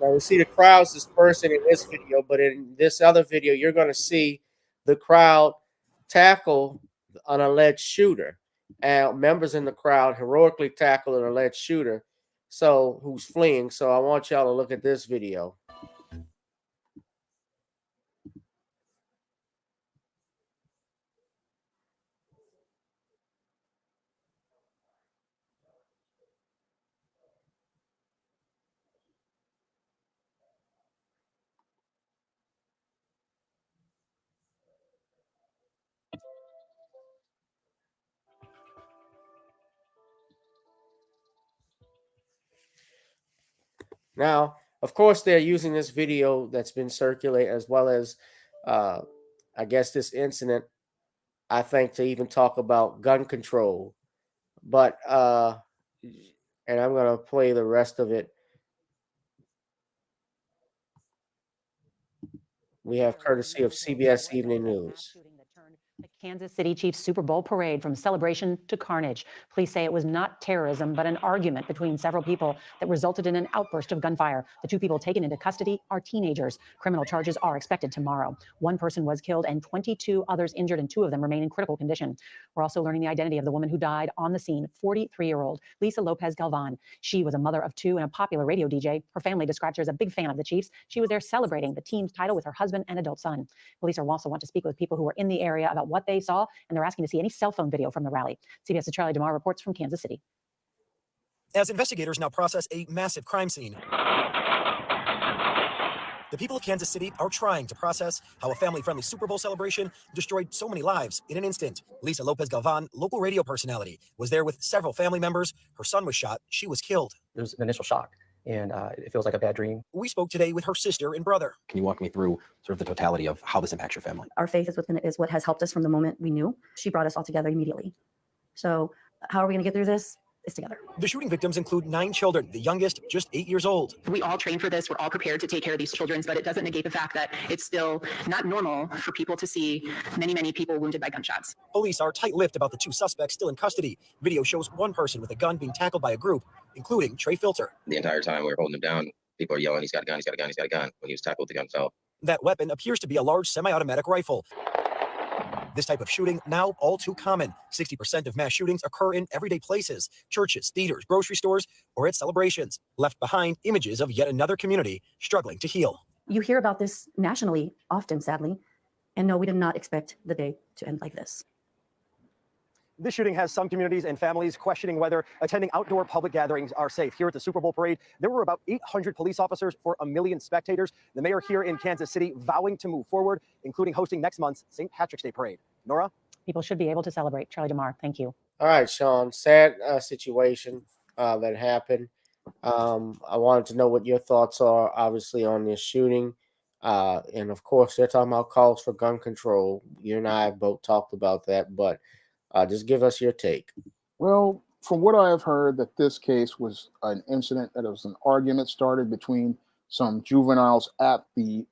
Now we see the crowds dispersing in this video, but in this other video, you're going to see the crowd tackle an alleged shooter. And members in the crowd heroically tackle an alleged shooter, who's fleeing. So I want y'all to look at this video. Now, of course, they're using this video that's been circulated, as well as, I guess, this incident, I think, to even talk about gun control. But, and I'm going to play the rest of it. We have courtesy of CBS Evening News. The Kansas City Chiefs Super Bowl parade from celebration to carnage. Police say it was not terrorism, but an argument between several people that resulted in an outburst of gunfire. The 2 people taken into custody are teenagers. Criminal charges are expected tomorrow. 1 person was killed and 22 others injured, and 2 of them remain in critical condition. We're also learning the identity of the woman who died on the scene, 43-year-old Lisa Lopez Galvan. She was a mother of 2 and a popular radio DJ. Her family describes her as a big fan of the Chiefs. She was there celebrating the team's title with her husband and adult son. Police also want to speak with people who were in the area about what they saw, and they're asking to see any cell phone video from the rally. CBS's Charlie DeMar reports from Kansas City. As investigators now process a massive crime scene, the people of Kansas City are trying to process how a family-friendly Super Bowl celebration destroyed so many lives in an instant. Lisa Lopez Galvan, local radio personality, was there with several family members. Her son was shot. She was killed. There was an initial shock, and it feels like a bad dream. We spoke today with her sister and brother. Can you walk me through sort of the totality of how this impacts your family? Our faith is what has helped us from the moment we knew. She brought us all together immediately. So how are we going to get through this? Is together. The shooting victims include 9 children, the youngest just 8 years old. We all train for this. We're all prepared to take care of these children, but it doesn't negate the fact that it's still not normal for people to see many, many people wounded by gunshots. Police are tight-lipped about the 2 suspects still in custody. Video shows 1 person with a gun being tackled by a group, including Trey Filter. The entire time we were holding him down, people are yelling, he's got a gun, he's got a gun, he's got a gun. When he was tackled, the gun fell. That weapon appears to be a large semi-automatic rifle. This type of shooting now all too common. 60% of mass shootings occur in everyday places, churches, theaters, grocery stores, or at celebrations. Left behind, images of yet another community struggling to heal. You hear about this nationally often, sadly, and no, we did not expect the day to end like this. This shooting has some communities and families questioning whether attending outdoor public gatherings are safe. Here at the Super Bowl parade, there were about 800 police officers for 1 million spectators. The mayor here in Kansas City vowing to move forward, including hosting next month's St. Patrick's Day parade. Nora? People should be able to celebrate. Charlie DeMar, thank you. All right, Sean. Sad situation that happened. I wanted to know what your thoughts are, obviously, on this shooting. And, of course, they're talking about calls for gun control. You and I both talked about that, but just give us your take. Well, from what I have heard, that this case was an incident, that it was an argument started between some juveniles at the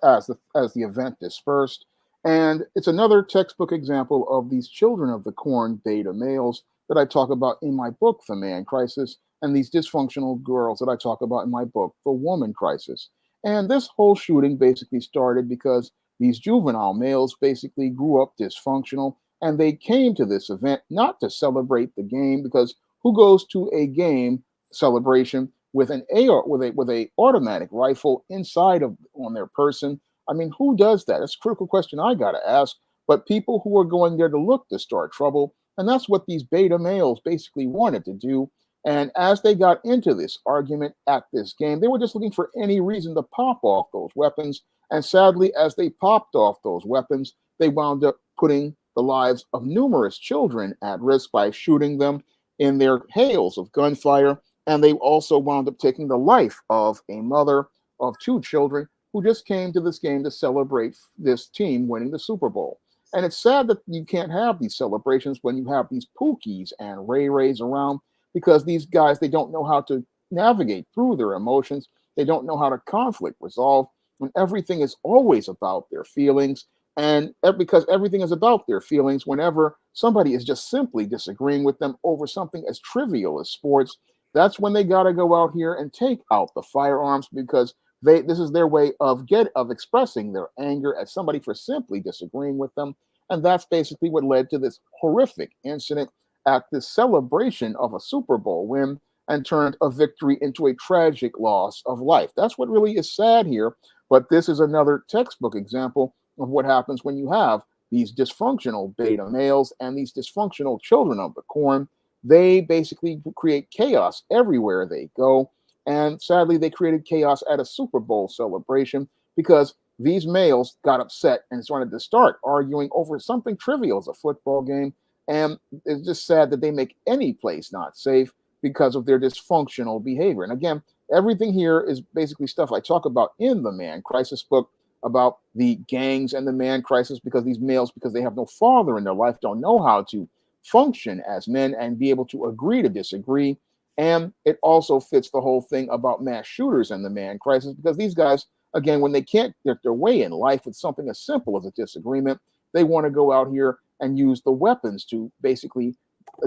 as the event dispersed. And it's another textbook example of these children of the corn beta males that I talk about in my book, The Man Crisis, and these dysfunctional girls that I talk about in my book, The Woman Crisis. And this whole shooting basically started because these juvenile males basically grew up dysfunctional, and they came to this event not to celebrate the game, because who goes to a game celebration with an AR with a automatic rifle inside of on their person? I mean, who does that? That's a critical question I got to ask. But people who are going there to look to start trouble, and that's what these beta males basically wanted to do. And as they got into this argument at this game, they were just looking for any reason to pop off those weapons. And sadly, as they popped off those weapons, they wound up putting the lives of numerous children at risk by shooting them in their hails of gunfire. And they also wound up taking the life of a mother of 2 children who just came to this game to celebrate this team winning the Super Bowl. And it's sad that you can't have these celebrations when you have these Pookies and Ray Rays around, because these guys, they don't know how to navigate through their emotions. They don't know how to conflict resolve when everything is always about their feelings. And because everything is about their feelings, whenever somebody is just simply disagreeing with them over something as trivial as sports, that's when they got to go out here and take out the firearms, because this is their way of expressing their anger at somebody for simply disagreeing with them. And that's basically what led to this horrific incident at this celebration of a Super Bowl win, and turned a victory into a tragic loss of life. That's what really is sad here. But this is another textbook example of what happens when you have these dysfunctional beta males and these dysfunctional children of the corn. They basically create chaos everywhere they go. And sadly, they created chaos at a Super Bowl celebration because these males got upset and started to start arguing over something trivial as a football game. And it's just sad that they make any place not safe because of their dysfunctional behavior. And again, everything here is basically stuff I talk about in the Man Crisis book, about the gangs and the man crisis, because these males, because they have no father in their life, don't know how to function as men and be able to agree to disagree. And it also fits the whole thing about mass shooters and the man crisis, because these guys, again, when they can't get their way in life with something as simple as a disagreement, they want to go out here and use the weapons to basically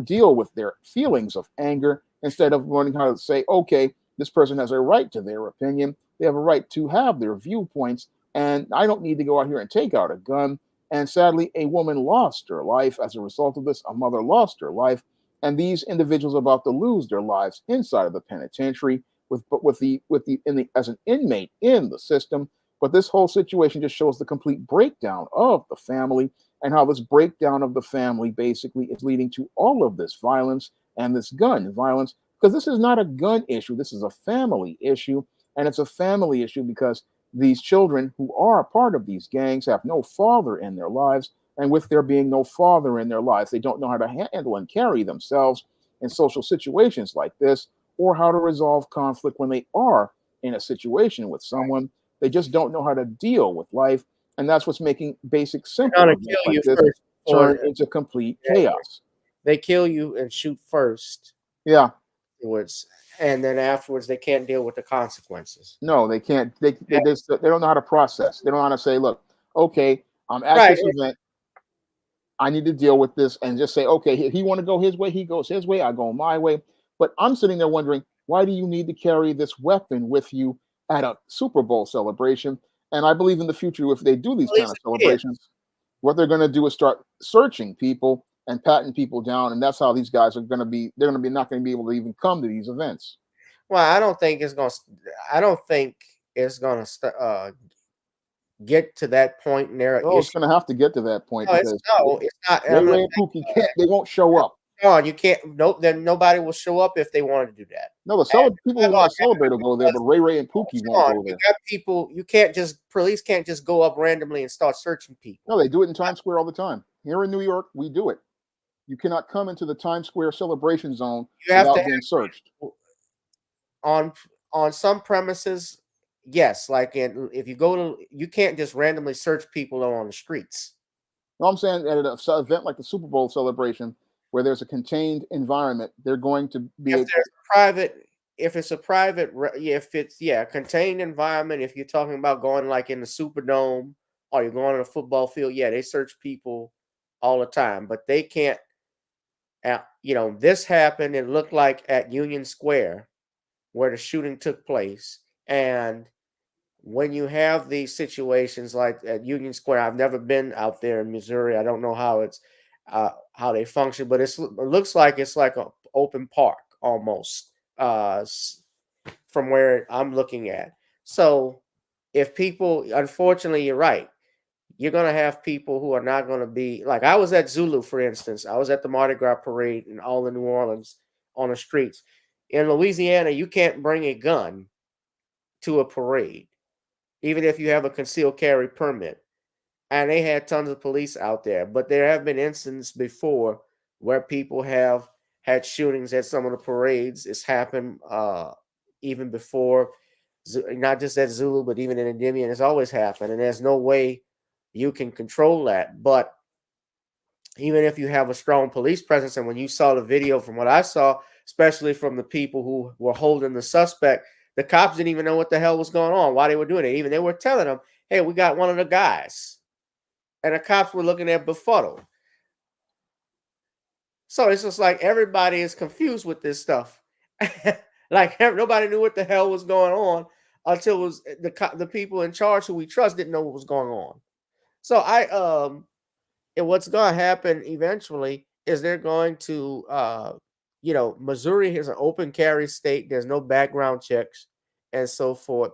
deal with their feelings of anger, instead of learning how to say, okay, this person has a right to their opinion. They have a right to have their viewpoints, and I don't need to go out here and take out a gun. And sadly, a woman lost her life as a result of this. A mother lost her life. And these individuals are about to lose their lives inside of the penitentiary as an inmate in the system. But this whole situation just shows the complete breakdown of the family, and how this breakdown of the family basically is leading to all of this violence and this gun violence. Because this is not a gun issue. This is a family issue. And it's a family issue because these children who are a part of these gangs have no father in their lives. And with there being no father in their lives, they don't know how to handle and carry themselves in social situations like this, or how to resolve conflict when they are in a situation with someone. They just don't know how to deal with life. And that's what's making basic simple events like this turn into complete chaos. They kill you and shoot first. Yeah. And then afterwards, they can't deal with the consequences. No, they can't. They don't know how to process. They don't know how to say, look, okay, I'm at this event. I need to deal with this, and just say, okay, he want to go his way, he goes his way, I go my way. But I'm sitting there wondering, why do you need to carry this weapon with you at a Super Bowl celebration? And I believe in the future, if they do these kind of celebrations, what they're going to do is start searching people and patting people down, and that's how these guys are going to be. They're going to be not going to be able to even come to these events. Well, I don't think it's going to get to that point in there. Oh, it's going to have to get to that point. No, it's not. Ray and Pookie they won't show up. No, you can't. Nope. Then nobody will show up if they wanted to do that. No, people who want to celebrate will go there, but Ray and Pookie won't go there. You got people. You can't just. Police can't just go up randomly and start searching people. No, they do it in Times Square all the time. Here in New York, we do it. You cannot come into the Times Square celebration zone without being searched. On some premises, yes. Like if you go to, you can't just randomly search people on the streets. No, I'm saying at an event like the Super Bowl celebration, where there's a contained environment, they're going to be if it's a contained environment. If you're talking about going like in the Superdome or you're going to a football field, yeah, they search people all the time, but they can't This happened. It looked like at Union Square where the shooting took place. And when you have these situations like at Union Square, I've never been out there in Missouri. I don't know how they function, but it looks like it's like an open park almost from where I'm looking at. So if people, unfortunately, you're right. You're going to have people who are not going to be like I was at Zulu, for instance. I was at the Mardi Gras parade in all of New Orleans on the streets. In Louisiana, you can't bring a gun to a parade, even if you have a concealed carry permit. And they had tons of police out there. But there have been instances before where people have had shootings at some of the parades. It's happened even before, not just at Zulu, but even in Endymion. It's always happened. And there's no way you can control that. But even if you have a strong police presence, and when you saw the video from what I saw, especially from the people who were holding the suspect, the cops didn't even know what the hell was going on, why they were doing it. Even they were telling them, hey, we got one of the guys. And the cops were looking at befuddled. So it's just like everybody is confused with this stuff. Like nobody knew what the hell was going on until it was the people in charge who we trust didn't know what was going on. So and what's going to happen eventually is they're going to, Missouri is an open carry state. There's no background checks and so forth.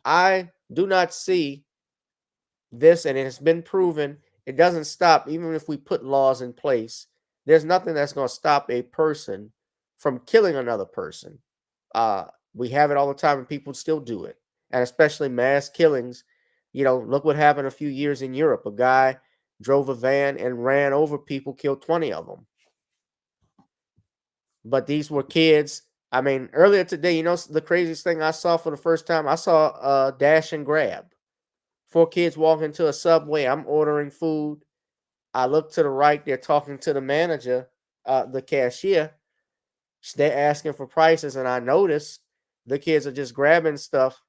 I do not see this, and it has been proven, it doesn't stop. Even if we put laws in place, there's nothing that's going to stop a person from killing another person. We have it all the time, and people still do it, and especially mass killings. Look what happened a few years in Europe. A guy drove a van and ran over people, killed 20 of them. But these were kids. I mean, earlier today, the craziest thing I saw for the first time, I saw a dash and grab. 4 kids walking to a Subway. I'm ordering food. I look to the right. They're talking to the manager, the cashier. They're asking for prices, and I noticed the kids are just grabbing stuff.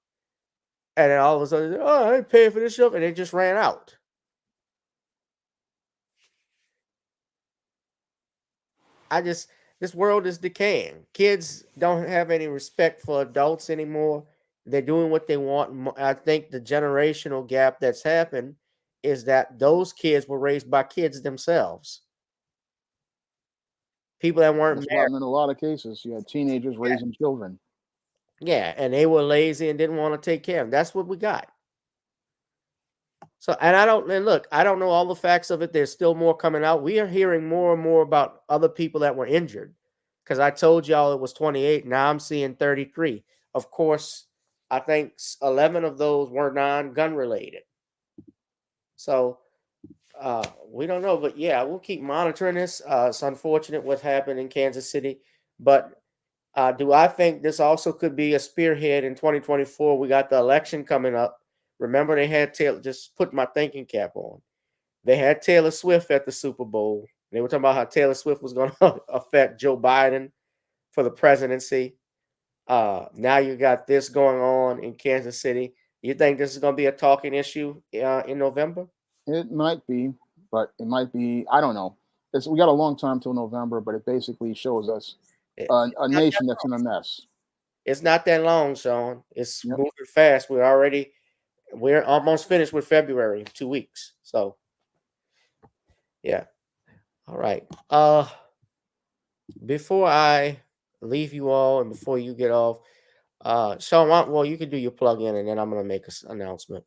And then all of a sudden, oh, I ain't paying for this stuff. And they just ran out. This world is decaying. Kids don't have any respect for adults anymore. They're doing what they want. I think the generational gap that's happened is that those kids were raised by kids themselves. People that weren't married. In a lot of cases, you had teenagers raising children. Yeah, and they were lazy and didn't want to take care of them. That's what we got. So, and I don't know all the facts of it. There's still more coming out. We are hearing more and more about other people that were injured. Because I told y'all it was 28. Now I'm seeing 33. Of course, I think 11 of those were non-gun related. So we don't know. But yeah, we'll keep monitoring this. It's unfortunate what happened in Kansas City. But do I think this also could be a spearhead in 2024? We got the election coming up. Remember, they had Taylor, just put my thinking cap on. They had Taylor Swift at the Super Bowl. They were talking about how Taylor Swift was going to affect Joe Biden for the presidency. Now you got this going on in Kansas City. You think this is going to be a talking issue in November? It might be, but it might be, I don't know. We got a long time till November, but it basically shows us a nation that's in a mess. It's not that long, Sean. It's moving fast. We're almost finished with February, 2 weeks. So, yeah. All right. Before I leave you all and before you get off, Sean, you can do your plug-in and then I'm going to make an announcement.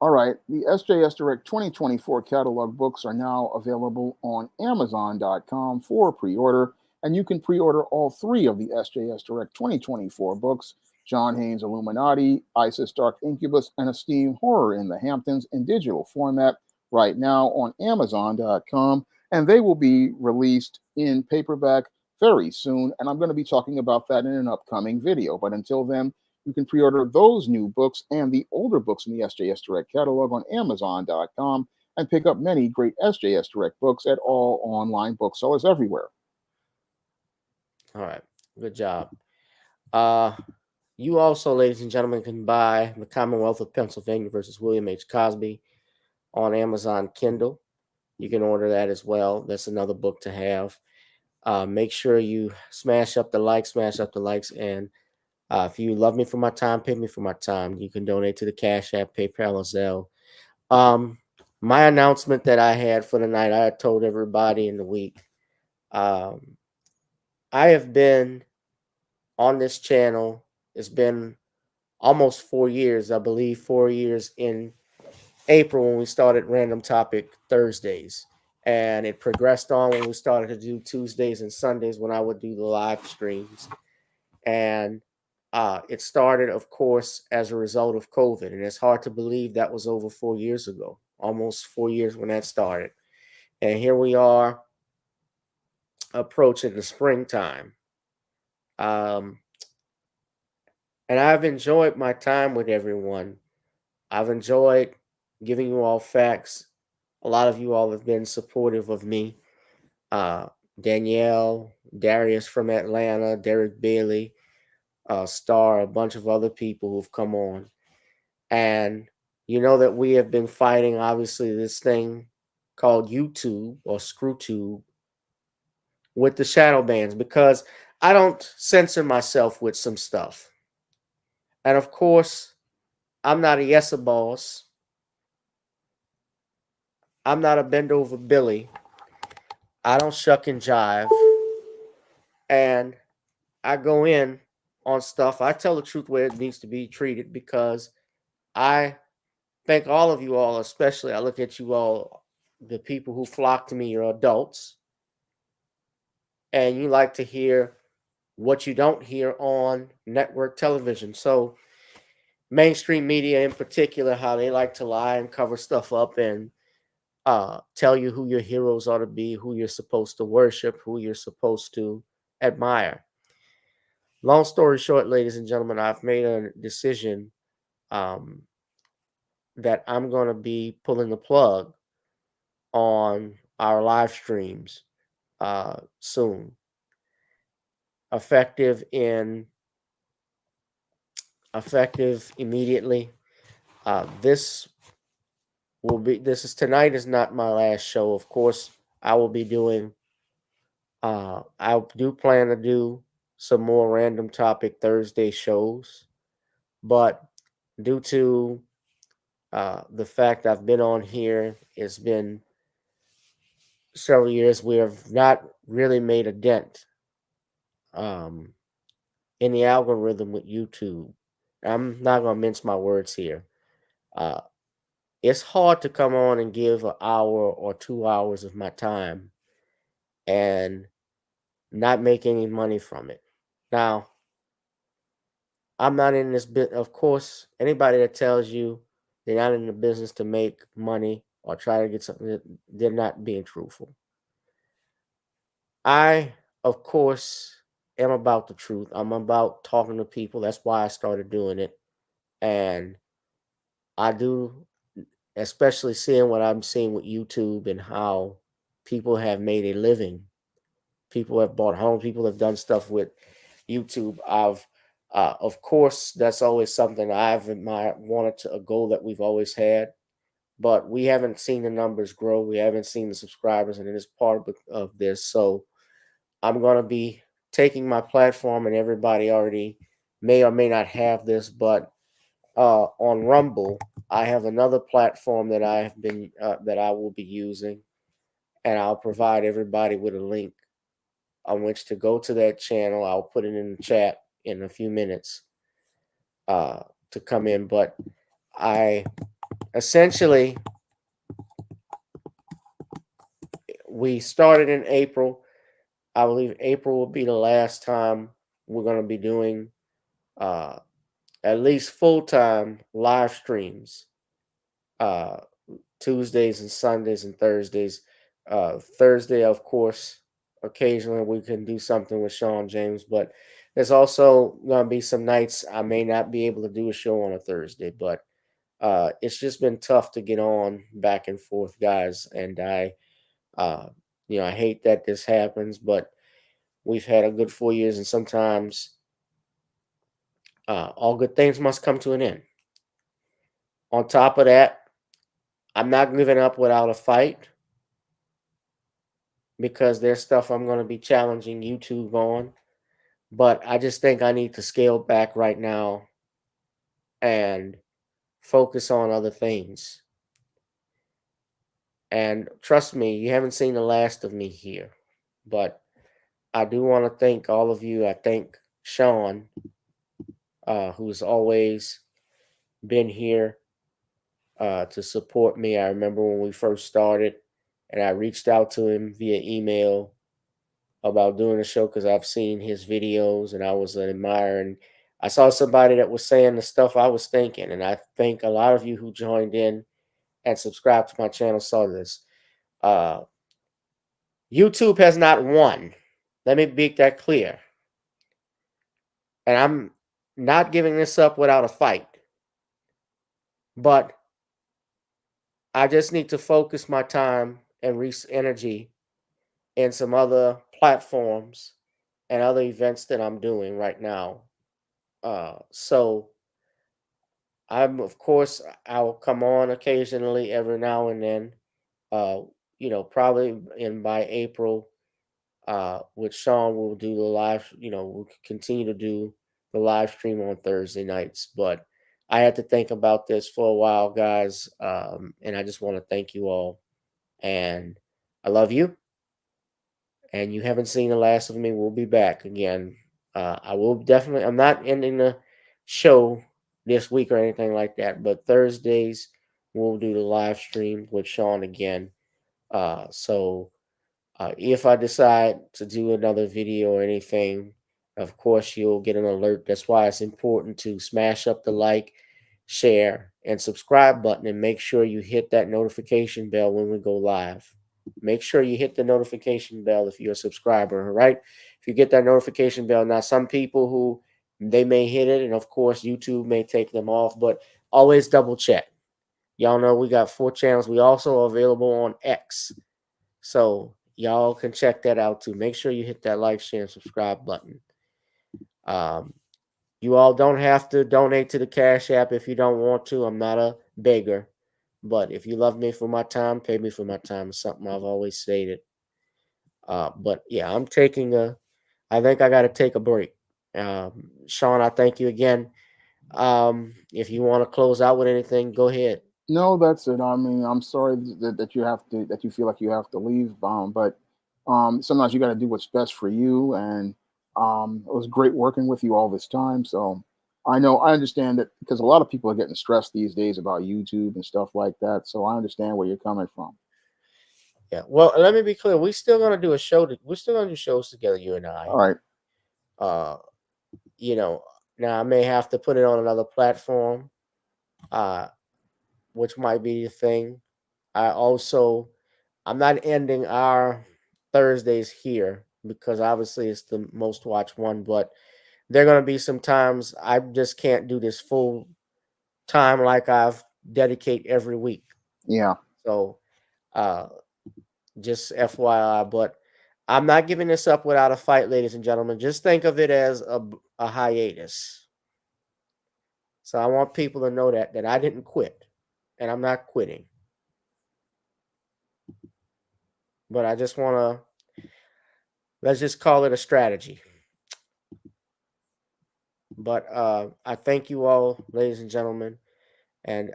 All right. The SJS Direct 2024 catalog books are now available on Amazon.com for pre-order, and you can pre-order all 3 of the SJS Direct 2024 books: John Haynes' Illuminati, ISIS Dark Incubus, and Esteem Horror in the Hamptons in digital format right now on Amazon.com, and they will be released in paperback very soon, and I'm going to be talking about that in an upcoming video. But until then, you can pre-order those new books and the older books in the SJS Direct catalog on Amazon.com and pick up many great SJS Direct books at all online booksellers everywhere. All right. Good job. You also, ladies and gentlemen, can buy The Commonwealth of Pennsylvania versus William H. Cosby on Amazon Kindle. You can order that as well. That's another book to have. Make sure you smash up the likes, and if you love me for my time, pay me for my time. You can donate to the Cash App, PayPal, or Zelle. My announcement that I had for the night, I had told everybody in the week. I have been on this channel. It's been almost 4 years, I believe 4 years in April when we started Random Topic Thursdays. And it progressed on when we started to do Tuesdays and Sundays when I would do the live streams. And it started, of course, as a result of COVID. And it's hard to believe that was over 4 years ago, almost 4 years when that started. And here we are approaching the springtime. And I've enjoyed my time with everyone. I've enjoyed giving you all facts. A lot of you all have been supportive of me. Danielle, Darius from Atlanta, Derek Bailey, Star, a bunch of other people who've come on. And you know that we have been fighting, obviously, this thing called YouTube or ScrewTube with the shadow bans because I don't censor myself with some stuff. And of course, I'm not a yes boss. I'm not a bend over Billy. I don't shuck and jive. And I go in on stuff. I tell the truth where it needs to be treated because I thank all of you all, especially I look at you all, the people who flock to me, you're adults. And you like to hear what you don't hear on network television. So mainstream media in particular, how they like to lie and cover stuff up and tell you who your heroes ought to be, who you're supposed to worship, who you're supposed to admire. Long story short, ladies and gentlemen, I've made a decision that I'm going to be pulling the plug on our live streams soon. Effective immediately. This is tonight is not my last show. Of course, I will be doing I do plan to do some more Random Topic Thursday shows, but due to the fact I've been on here, it's been several years, we have not really made a dent in the algorithm with YouTube. I'm not going to mince my words here. It's hard to come on and give an hour or 2 hours of my time and not make any money from it. Now, I'm not in this bit. Of course, anybody that tells you they're not in the business to make money or try to get something, they're not being truthful. I, of course, am about the truth. I'm about talking to people. That's why I started doing it. And I do, especially seeing what I'm seeing with YouTube and how people have made a living. People have bought homes. People have done stuff with YouTube. Of course, that's always something I've wanted to, a goal that we've always had, but we haven't seen the numbers grow. We haven't seen the subscribers, and it is part of this. So I'm going to be taking my platform, and everybody already may or may not have this, but on Rumble, I have another platform that I have been that I will be using, and I'll provide everybody with a link on which to go to that channel. I'll put it in the chat in a few minutes to come in, but I essentially, we started in April. I believe April will be the last time we're going to be doing at least full-time live streams, Tuesdays and Sundays and Thursdays. Thursday, of course, occasionally we can do something with Sean James, but there's also going to be some nights I may not be able to do a show on a Thursday, but it's just been tough to get on back and forth, guys. And I hate that this happens, but we've had a good 4 years, and sometimes all good things must come to an end. On top of that, I'm not giving up without a fight. because there's stuff I'm going to be challenging YouTube on. But I just think I need to scale back right now and focus on other things. And trust me, you haven't seen the last of me here. But I do want to thank all of you. I thank Sean, who's always been here to support me. I remember when we first started, and I reached out to him via email about doing a show because I've seen his videos and I was an admirer. And I saw somebody that was saying the stuff I was thinking. And I think a lot of you who joined in and subscribed to my channel saw this. YouTube has not won. Let me make that clear. And I'm not giving this up without a fight. But I just need to focus my time and energy in some other platforms and other events that I'm doing right now. So of course, I'll come on occasionally every now and then. Probably by April, with Sean, we'll do the live, we'll continue to do the live stream on Thursday nights. But I had to think about this for a while, guys. And I just want to thank you all. And I love you. And you haven't seen the last of me. We'll be back again. I will definitely, I'm not ending the show this week or anything like that, but Thursdays we'll do the live stream with Sean again. So if I decide to do another video or anything, of course you'll get an alert. That's why it's important to smash up the like, share, and subscribe button, and make sure you hit that notification bell when we go live. Make sure you hit the notification bell if you're a subscriber, all right? If you get that notification bell. Now, some people who they may hit it, and of course, YouTube may take them off, but always double check. Y'all know we got 4 channels. We also are available on X. So y'all can check that out too. Make sure you hit that like, share, and subscribe button. You all don't have to donate to the Cash App if you don't want to. I'm not a beggar. But if you love me for my time, pay me for my time. It's something I've always stated. But yeah, I think I got to take a break. Sean, I thank you again. If you want to close out with anything, go ahead. No, that's it. I mean, I'm sorry that you feel like you have to leave. But sometimes you got to do what's best for you. And it was great working with you all this time. So I understand that, because a lot of people are getting stressed these days about YouTube and stuff like that. So I understand where you're coming from. Yeah. Well, let me be clear. We're still going to do a show. We're still going to do shows together, you and I. All right. Now I may have to put it on another platform, which might be the thing. I'm not ending our Thursdays here because obviously it's the most watched one, but there are going to be some times I just can't do this full time like I've dedicate every week. Yeah. So just FYI, but I'm not giving this up without a fight, ladies and gentlemen. Just think of it as a hiatus. So I want people to know that I didn't quit, and I'm not quitting. But I just want to, let's just call it a strategy. But I thank you all, ladies and gentlemen, and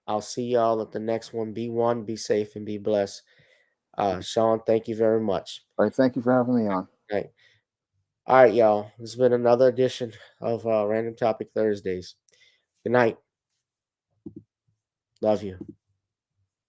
I'll see y'all at the next one. Be safe, and be blessed. Sean, thank you very much. All right, thank you for having me on. All right, y'all. This has been another edition of Random Topic Thursdays. Good night. Love you.